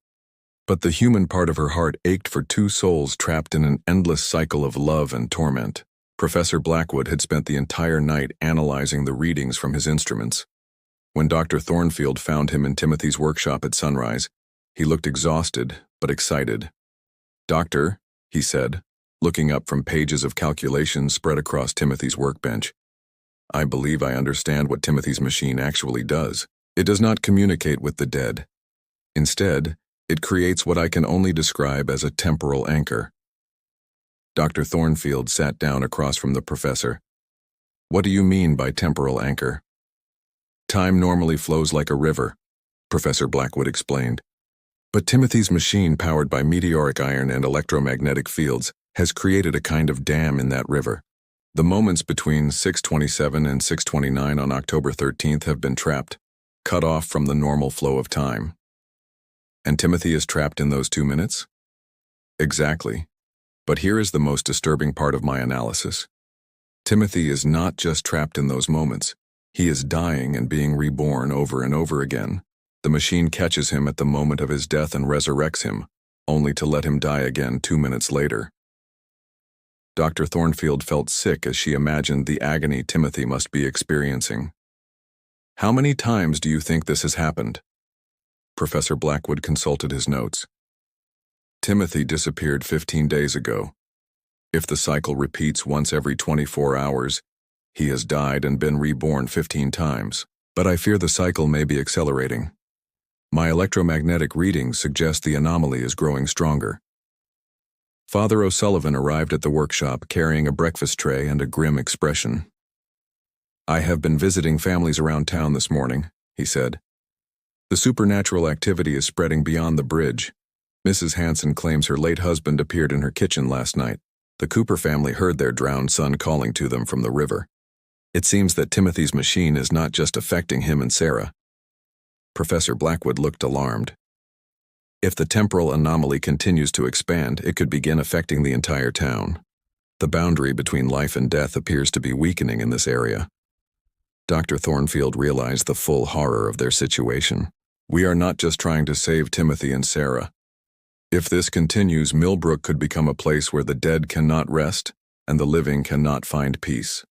but the human part of her heart ached for 2 souls trapped in an endless cycle of love and torment. Professor Blackwood had spent the entire night analyzing the readings from his instruments. When Dr. Thornfield found him in Timothy's workshop at sunrise, he looked exhausted but excited. "Doctor," he said, looking up from pages of calculations spread across Timothy's workbench, "I believe I understand what Timothy's machine actually does. It does not communicate with the dead. Instead, it creates what I can only describe as a temporal anchor." Dr. Thornfield sat down across from the professor. "What do you mean by temporal anchor?" "Time normally flows like a river," Professor Blackwood explained. "But Timothy's machine, powered by meteoric iron and electromagnetic fields, has created a kind of dam in that river. The moments between 6:27 and 6:29 on October 13th have been trapped, cut off from the normal flow of time." "And Timothy is trapped in those 2 minutes?" "Exactly. But here is the most disturbing part of my analysis. Timothy is not just trapped in those moments. He is dying and being reborn over and over again. The machine catches him at the moment of his death and resurrects him, only to let him die again 2 minutes later." Dr. Thornfield felt sick as she imagined the agony Timothy must be experiencing. "How many times do you think this has happened?" Professor Blackwood consulted his notes. "Timothy disappeared 15 days ago. If the cycle repeats once every 24 hours, he has died and been reborn 15 times. But I fear the cycle may be accelerating. My electromagnetic readings suggest the anomaly is growing stronger." Father O'Sullivan arrived at the workshop carrying a breakfast tray and a grim expression. "I have been visiting families around town this morning," he said. "The supernatural activity is spreading beyond the bridge. Mrs. Hanson claims her late husband appeared in her kitchen last night. The Cooper family heard their drowned son calling to them from the river. It seems that Timothy's machine is not just affecting him and Sarah." Professor Blackwood looked alarmed. "If the temporal anomaly continues to expand, it could begin affecting the entire town. The boundary between life and death appears to be weakening in this area." Dr. Thornfield realized the full horror of their situation. "We are not just trying to save Timothy and Sarah. If this continues, Millbrook could become a place where the dead cannot rest and the living cannot find peace."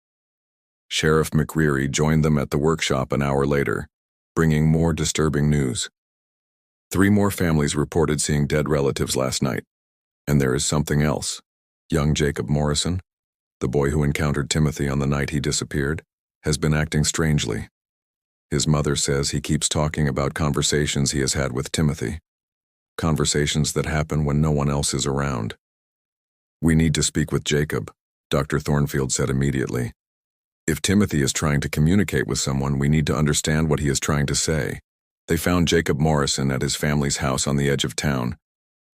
Sheriff McCreary joined them at the workshop an hour later, bringing more disturbing news. 3 more families reported seeing dead relatives last night. And there is something else. Young Jacob Morrison, the boy who encountered Timothy on the night he disappeared, has been acting strangely. His mother says he keeps talking about conversations he has had with Timothy. Conversations that happen when no one else is around. "We need to speak with Jacob," Dr. Thornfield said immediately. "If Timothy is trying to communicate with someone, we need to understand what he is trying to say." They found Jacob Morrison at his family's house on the edge of town.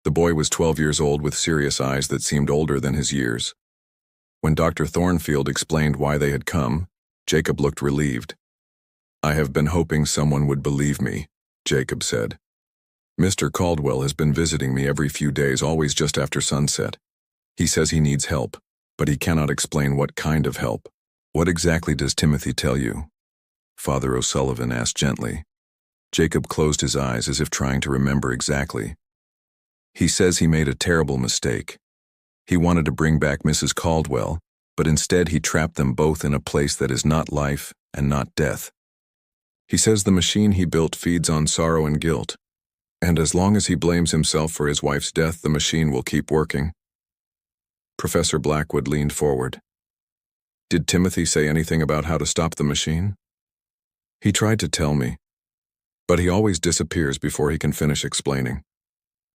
The boy was 12 years old with serious eyes that seemed older than his years. When Dr. Thornfield explained why they had come, Jacob looked relieved. "I have been hoping someone would believe me," Jacob said. "Mr. Caldwell has been visiting me every few days, always just after sunset. He says he needs help, but he cannot explain what kind of help. What exactly does Timothy tell you? Father O'Sullivan asked gently. Jacob closed his eyes as if trying to remember exactly. He says he made a terrible mistake. He wanted to bring back Mrs. Caldwell, but instead he trapped them both in a place that is not life and not death. He says the machine he built feeds on sorrow and guilt, and as long as he blames himself for his wife's death, the machine will keep working. Professor Blackwood leaned forward. Did Timothy say anything about how to stop the machine? He tried to tell me, but he always disappears before he can finish explaining.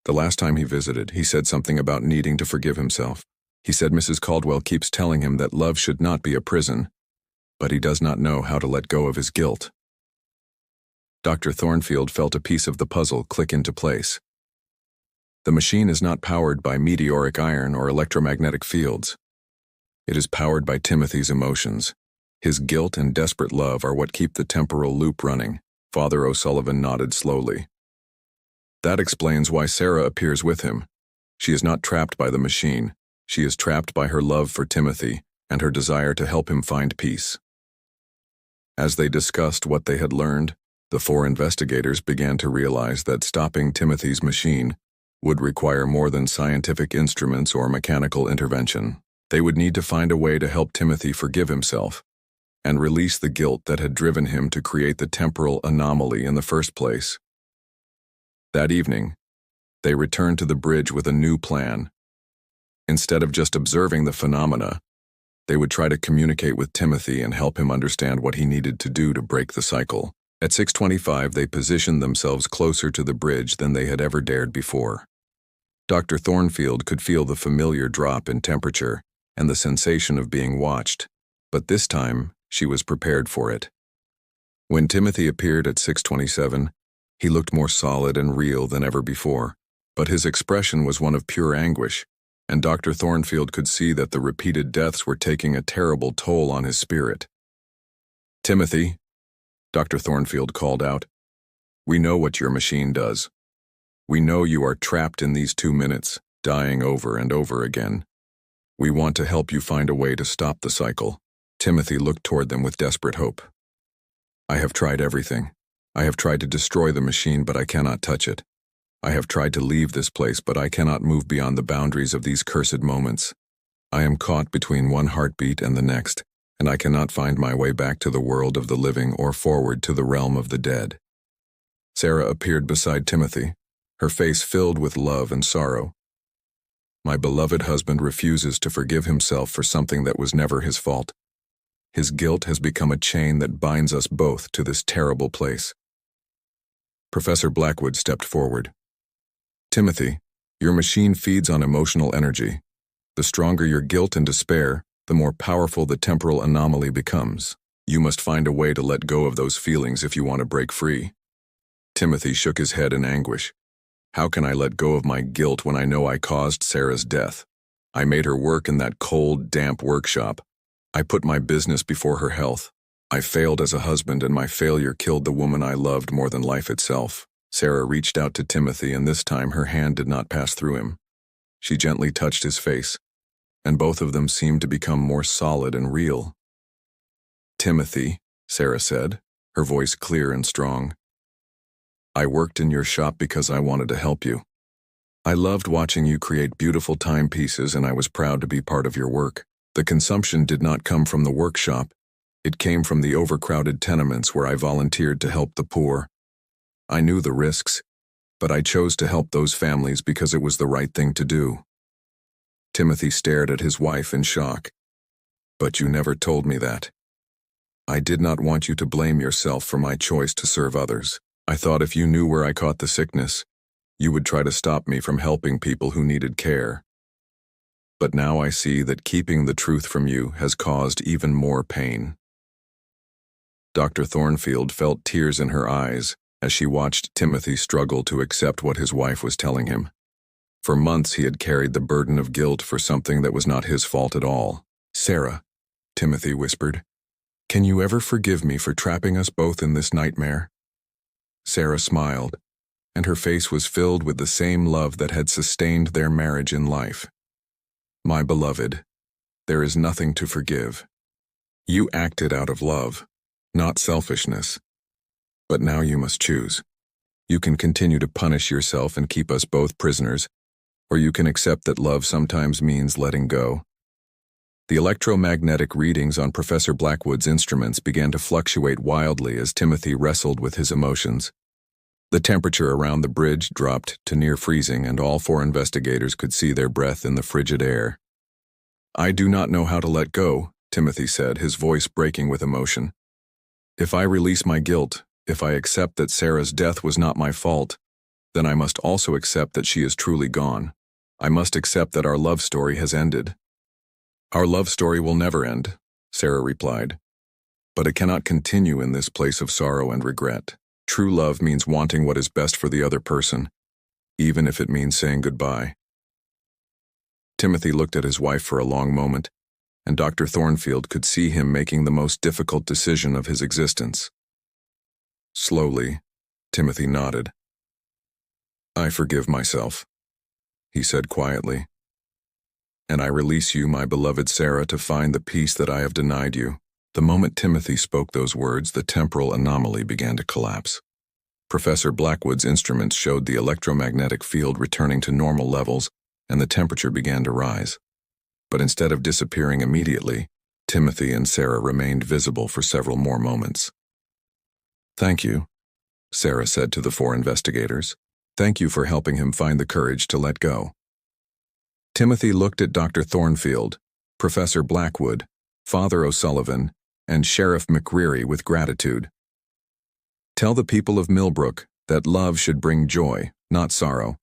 The last time he visited, he said something about needing to forgive himself. He said Mrs. Caldwell keeps telling him that love should not be a prison, but he does not know how to let go of his guilt. Dr. Thornfield felt a piece of the puzzle click into place. The machine is not powered by meteoric iron or electromagnetic fields. It is powered by Timothy's emotions. His guilt and desperate love are what keep the temporal loop running. Father O'Sullivan nodded slowly. That explains why Sarah appears with him. She is not trapped by the machine. She is trapped by her love for Timothy and her desire to help him find peace. As they discussed what they had learned, the four investigators began to realize that stopping Timothy's machine would require more than scientific instruments or mechanical intervention. They would need to find a way to help Timothy forgive himself and release the guilt that had driven him to create the temporal anomaly in the first place. That evening, they returned to the bridge with a new plan. Instead of just observing the phenomena, they would try to communicate with Timothy and help him understand what he needed to do to break the cycle. At 6:25, they positioned themselves closer to the bridge than they had ever dared before. Dr. Thornfield could feel the familiar drop in temperature and the sensation of being watched, but this time she was prepared for it. When Timothy appeared at 6:27, he looked more solid and real than ever before, but his expression was one of pure anguish, and Dr. Thornfield could see that the repeated deaths were taking a terrible toll on his spirit. Timothy, Dr. Thornfield called out, we know what your machine does. We know you are trapped in these 2 minutes, dying over and over again. We want to help you find a way to stop the cycle. Timothy looked toward them with desperate hope. I have tried everything. I have tried to destroy the machine, but I cannot touch it. I have tried to leave this place, but I cannot move beyond the boundaries of these cursed moments. I am caught between one heartbeat and the next, and I cannot find my way back to the world of the living or forward to the realm of the dead. Sarah appeared beside Timothy, her face filled with love and sorrow. My beloved husband refuses to forgive himself for something that was never his fault. His guilt has become a chain that binds us both to this terrible place. Professor Blackwood stepped forward. Timothy, your machine feeds on emotional energy. The stronger your guilt and despair, the more powerful the temporal anomaly becomes. You must find a way to let go of those feelings if you want to break free. Timothy shook his head in anguish. How can I let go of my guilt when I know I caused Sarah's death? I made her work in that cold, damp workshop. I put my business before her health. I failed as a husband, and my failure killed the woman I loved more than life itself. Sarah reached out to Timothy, and this time her hand did not pass through him. She gently touched his face, and both of them seemed to become more solid and real. Timothy, Sarah said, her voice clear and strong. I worked in your shop because I wanted to help you. I loved watching you create beautiful timepieces, and I was proud to be part of your work. The consumption did not come from the workshop. It came from the overcrowded tenements where I volunteered to help the poor. I knew the risks, but I chose to help those families because it was the right thing to do. Timothy stared at his wife in shock. But you never told me that. I did not want you to blame yourself for my choice to serve others. I thought if you knew where I caught the sickness, you would try to stop me from helping people who needed care. But now I see that keeping the truth from you has caused even more pain. Dr. Thornfield felt tears in her eyes as she watched Timothy struggle to accept what his wife was telling him. For months he had carried the burden of guilt for something that was not his fault at all. Sarah, Timothy whispered, can you ever forgive me for trapping us both in this nightmare? Sarah smiled, and her face was filled with the same love that had sustained their marriage in life. My beloved, there is nothing to forgive. You acted out of love, not selfishness. But now you must choose. You can continue to punish yourself and keep us both prisoners, or you can accept that love sometimes means letting go. The electromagnetic readings on Professor Blackwood's instruments began to fluctuate wildly as Timothy wrestled with his emotions. The temperature around the bridge dropped to near freezing, and all four investigators could see their breath in the frigid air. I do not know how to let go, Timothy said, his voice breaking with emotion. If I release my guilt, if I accept that Sarah's death was not my fault, then I must also accept that she is truly gone. I must accept that our love story has ended. Our love story will never end, Sarah replied. But it cannot continue in this place of sorrow and regret. True love means wanting what is best for the other person, even if it means saying goodbye. Timothy looked at his wife for a long moment, and Dr. Thornfield could see him making the most difficult decision of his existence. Slowly, Timothy nodded. I forgive myself, he said quietly. And I release you, my beloved Sarah, to find the peace that I have denied you. The moment Timothy spoke those words, the temporal anomaly began to collapse. Professor Blackwood's instruments showed the electromagnetic field returning to normal levels, and the temperature began to rise. But instead of disappearing immediately, Timothy and Sarah remained visible for several more moments. Thank you, Sarah said to the four investigators. Thank you for helping him find the courage to let go. Timothy looked at Dr. Thornfield, Professor Blackwood, Father O'Sullivan, and Sheriff McCreary with gratitude. Tell the people of Millbrook that love should bring joy, not sorrow.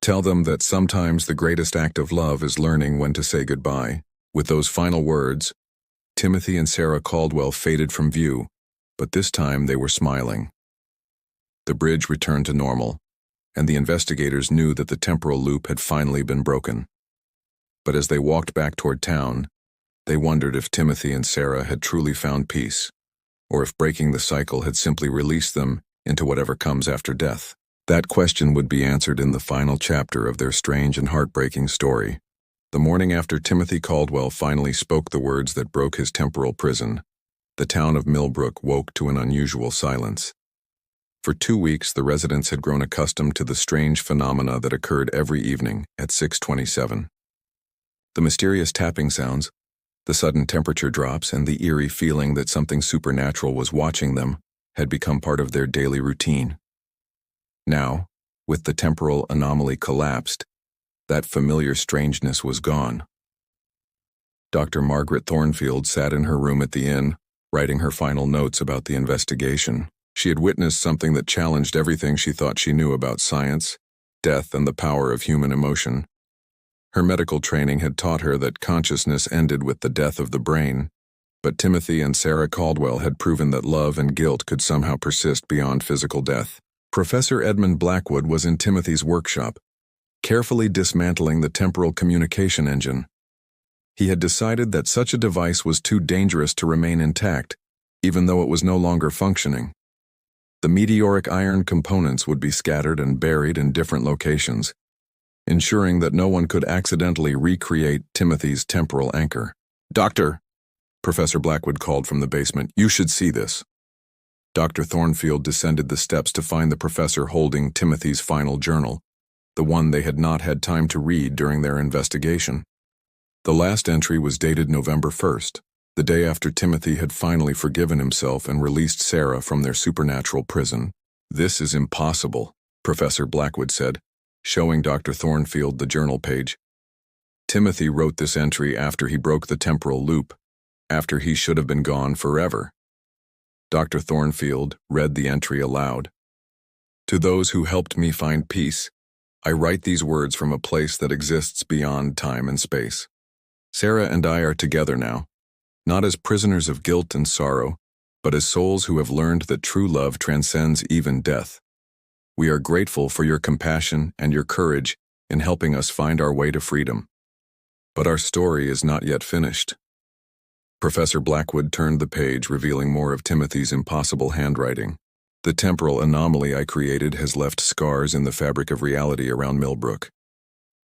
Tell them that sometimes the greatest act of love is learning when to say goodbye. With those final words, Timothy and Sarah Caldwell faded from view, but this time they were smiling. The bridge returned to normal, and the investigators knew that the temporal loop had finally been broken. But as they walked back toward town, they wondered if Timothy and Sarah had truly found peace, or if breaking the cycle had simply released them into whatever comes after death. That question would be answered in the final chapter of their strange and heartbreaking story. The morning after Timothy Caldwell finally spoke the words that broke his temporal prison, the town of Millbrook woke to an unusual silence. For 2 weeks, the residents had grown accustomed to the strange phenomena that occurred every evening at 6:27. The mysterious tapping sounds, the sudden temperature drops, and the eerie feeling that something supernatural was watching them had become part of their daily routine. Now, with the temporal anomaly collapsed, that familiar strangeness was gone. Dr. Margaret Thornfield sat in her room at the inn, writing her final notes about the investigation. She had witnessed something that challenged everything she thought she knew about science, death, and the power of human emotion. Her medical training had taught her that consciousness ended with the death of the brain, but Timothy and Sarah Caldwell had proven that love and guilt could somehow persist beyond physical death. Professor Edmund Blackwood was in Timothy's workshop, carefully dismantling the temporal communication engine. He had decided that such a device was too dangerous to remain intact, even though it was no longer functioning. The meteoric iron components would be scattered and buried in different locations, ensuring that no one could accidentally recreate Timothy's temporal anchor. Doctor, Professor Blackwood called from the basement, you should see this. Dr. Thornfield descended the steps to find the professor holding Timothy's final journal, the one they had not had time to read during their investigation. The last entry was dated November 1st, the day after Timothy had finally forgiven himself and released Sarah from their supernatural prison. This is impossible, Professor Blackwood said, showing Dr. Thornfield the journal page. Timothy wrote this entry after he broke the temporal loop, after he should have been gone forever. Dr. Thornfield read the entry aloud. To those who helped me find peace, I write these words from a place that exists beyond time and space. Sarah and I are together now, not as prisoners of guilt and sorrow, but as souls who have learned that true love transcends even death. We are grateful for your compassion and your courage in helping us find our way to freedom. But our story is not yet finished. Professor Blackwood turned the page, revealing more of Timothy's impossible handwriting. The temporal anomaly I created has left scars in the fabric of reality around Millbrook.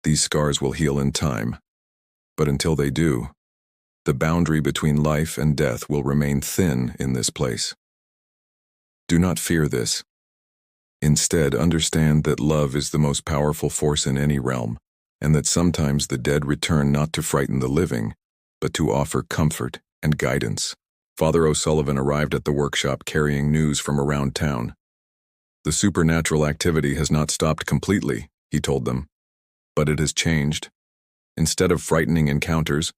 These scars will heal in time, But until they do, the boundary between life and death will remain thin in this place. Do not fear this. Instead, understand that love is the most powerful force in any realm, and that sometimes the dead return not to frighten the living, but to offer comfort and guidance. Father O'Sullivan arrived at the workshop carrying news from around town. The supernatural activity has not stopped completely, he told them, but it has changed. Instead of frightening encounters,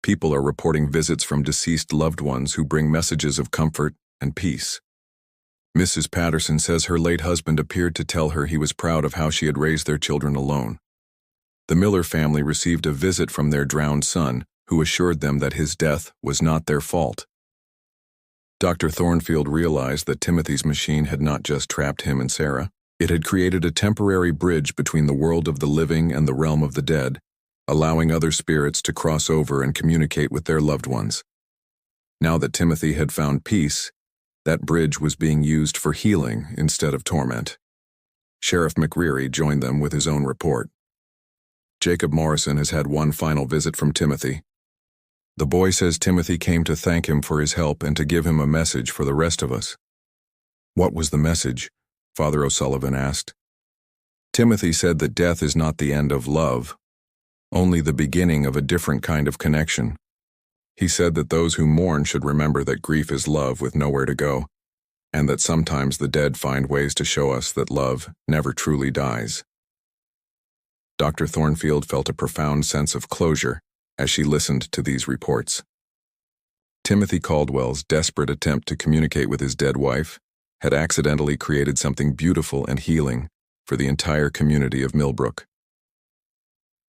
people are reporting visits from deceased loved ones who bring messages of comfort and peace. Mrs. Patterson says her late husband appeared to tell her he was proud of how she had raised their children alone. The Miller family received a visit from their drowned son, who assured them that his death was not their fault. Dr. Thornfield realized that Timothy's machine had not just trapped him and Sarah. It had created a temporary bridge between the world of the living and the realm of the dead, allowing other spirits to cross over and communicate with their loved ones. Now that Timothy had found peace, that bridge was being used for healing instead of torment. Sheriff McReary joined them with his own report. Jacob Morrison has had one final visit from Timothy. The boy says Timothy came to thank him for his help and to give him a message for the rest of us. What was the message? Father O'Sullivan asked. Timothy said that death is not the end of love, only the beginning of a different kind of connection. He said that those who mourn should remember that grief is love with nowhere to go, and that sometimes the dead find ways to show us that love never truly dies. Dr. Thornfield felt a profound sense of closure as she listened to these reports. Timothy Caldwell's desperate attempt to communicate with his dead wife had accidentally created something beautiful and healing for the entire community of Millbrook.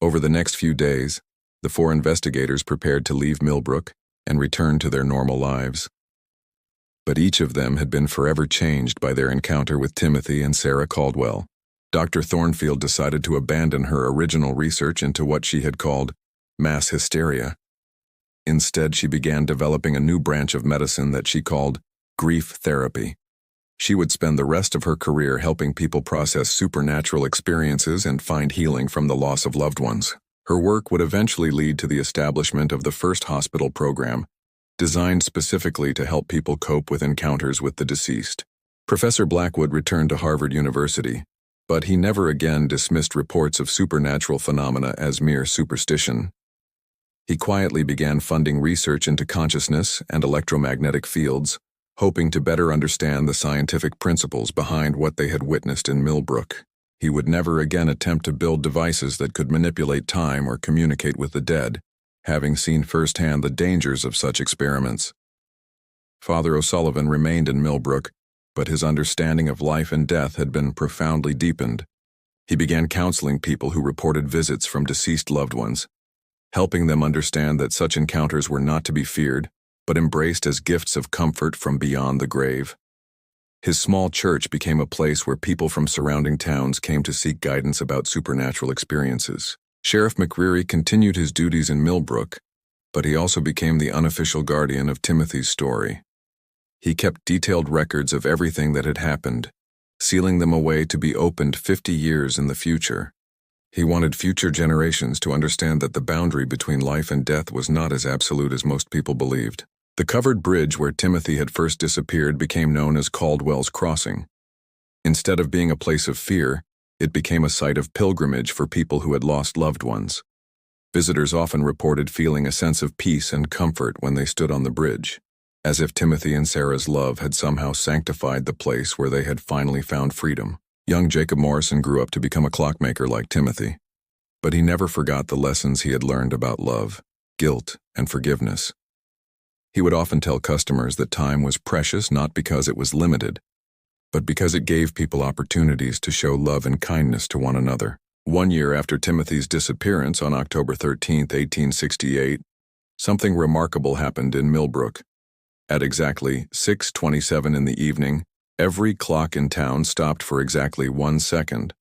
Over the next few days, the 4 investigators prepared to leave Millbrook and return to their normal lives. But each of them had been forever changed by their encounter with Timothy and Sarah Caldwell. Dr. Thornfield decided to abandon her original research into what she had called mass hysteria. Instead, she began developing a new branch of medicine that she called grief therapy. She would spend the rest of her career helping people process supernatural experiences and find healing from the loss of loved ones. Her work would eventually lead to the establishment of the first hospital program, designed specifically to help people cope with encounters with the deceased. Professor Blackwood returned to Harvard University, but he never again dismissed reports of supernatural phenomena as mere superstition. He quietly began funding research into consciousness and electromagnetic fields, hoping to better understand the scientific principles behind what they had witnessed in Millbrook. He would never again attempt to build devices that could manipulate time or communicate with the dead, having seen firsthand the dangers of such experiments. Father O'Sullivan remained in Millbrook, but his understanding of life and death had been profoundly deepened. He began counseling people who reported visits from deceased loved ones, helping them understand that such encounters were not to be feared, but embraced as gifts of comfort from beyond the grave. His small church became a place where people from surrounding towns came to seek guidance about supernatural experiences. Sheriff McReary continued his duties in Millbrook, but he also became the unofficial guardian of Timothy's story. He kept detailed records of everything that had happened, sealing them away to be opened 50 years in the future. He wanted future generations to understand that the boundary between life and death was not as absolute as most people believed. The covered bridge where Timothy had first disappeared became known as Caldwell's Crossing. Instead of being a place of fear, it became a site of pilgrimage for people who had lost loved ones. Visitors often reported feeling a sense of peace and comfort when they stood on the bridge, as if Timothy and Sarah's love had somehow sanctified the place where they had finally found freedom. Young Jacob Morrison grew up to become a clockmaker like Timothy, but he never forgot the lessons he had learned about love, guilt, and forgiveness. He would often tell customers that time was precious not because it was limited, but because it gave people opportunities to show love and kindness to one another. 1 year after Timothy's disappearance on October 13, 1868, something remarkable happened in Millbrook. At exactly 6:27 in the evening, every clock in town stopped for exactly 1 second.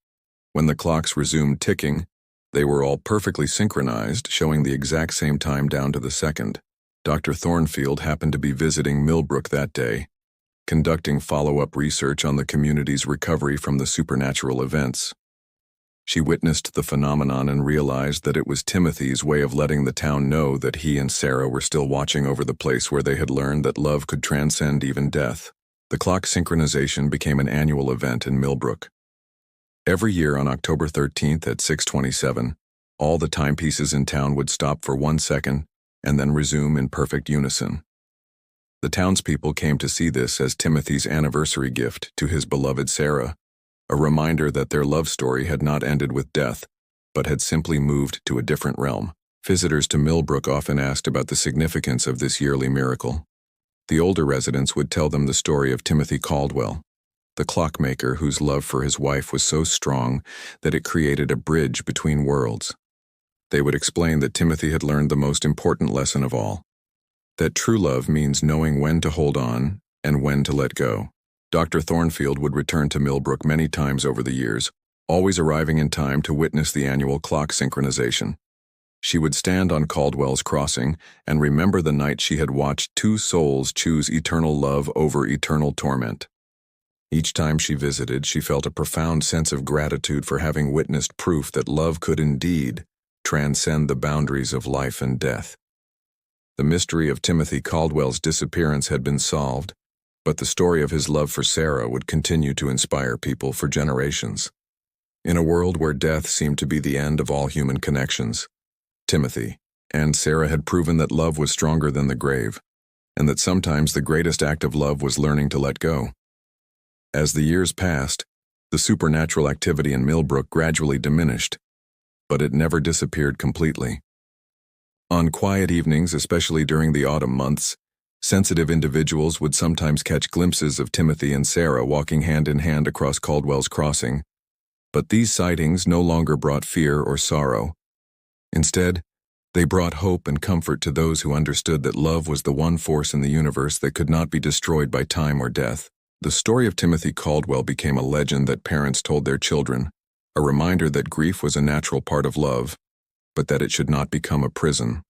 When the clocks resumed ticking, they were all perfectly synchronized, showing the exact same time down to the second. Dr. Thornfield happened to be visiting Millbrook that day, conducting follow-up research on the community's recovery from the supernatural events. She witnessed the phenomenon and realized that it was Timothy's way of letting the town know that he and Sarah were still watching over the place where they had learned that love could transcend even death. The clock synchronization became an annual event in Millbrook. Every year on October 13th at 6:27, all the timepieces in town would stop for 1 second and then resume in perfect unison. The townspeople came to see this as Timothy's anniversary gift to his beloved Sarah, a reminder that their love story had not ended with death, but had simply moved to a different realm. Visitors to Millbrook often asked about the significance of this yearly miracle. The older residents would tell them the story of Timothy Caldwell, the clockmaker whose love for his wife was so strong that it created a bridge between worlds. They would explain that Timothy had learned the most important lesson of all, that true love means knowing when to hold on and when to let go. Dr. Thornfield would return to Millbrook many times over the years, always arriving in time to witness the annual clock synchronization. She would stand on Caldwell's crossing and remember the night she had watched two souls choose eternal love over eternal torment. Each time she visited, she felt a profound sense of gratitude for having witnessed proof that love could indeed transcend the boundaries of life and death. The mystery of Timothy Caldwell's disappearance had been solved, but the story of his love for Sarah would continue to inspire people for generations. In a world where death seemed to be the end of all human connections, Timothy and Sarah had proven that love was stronger than the grave, and that sometimes the greatest act of love was learning to let go. As the years passed, the supernatural activity in Millbrook gradually diminished, but it never disappeared completely. On quiet evenings, especially during the autumn months, sensitive individuals would sometimes catch glimpses of Timothy and Sarah walking hand in hand across Caldwell's crossing, but these sightings no longer brought fear or sorrow. Instead, they brought hope and comfort to those who understood that love was the one force in the universe that could not be destroyed by time or death. The story of Timothy Caldwell became a legend that parents told their children, a reminder that grief was a natural part of love, but that it should not become a prison.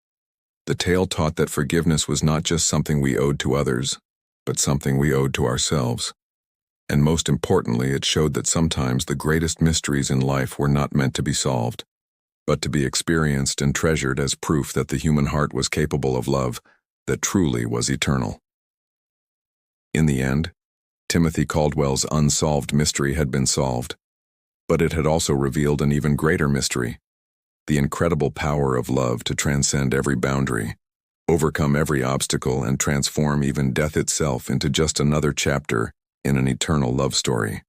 The tale taught that forgiveness was not just something we owed to others, but something we owed to ourselves. And most importantly, it showed that sometimes the greatest mysteries in life were not meant to be solved, but to be experienced and treasured as proof that the human heart was capable of love that truly was eternal. In the end, Timothy Caldwell's unsolved mystery had been solved, but it had also revealed an even greater mystery: the incredible power of love to transcend every boundary, overcome every obstacle, and transform even death itself into just another chapter in an eternal love story.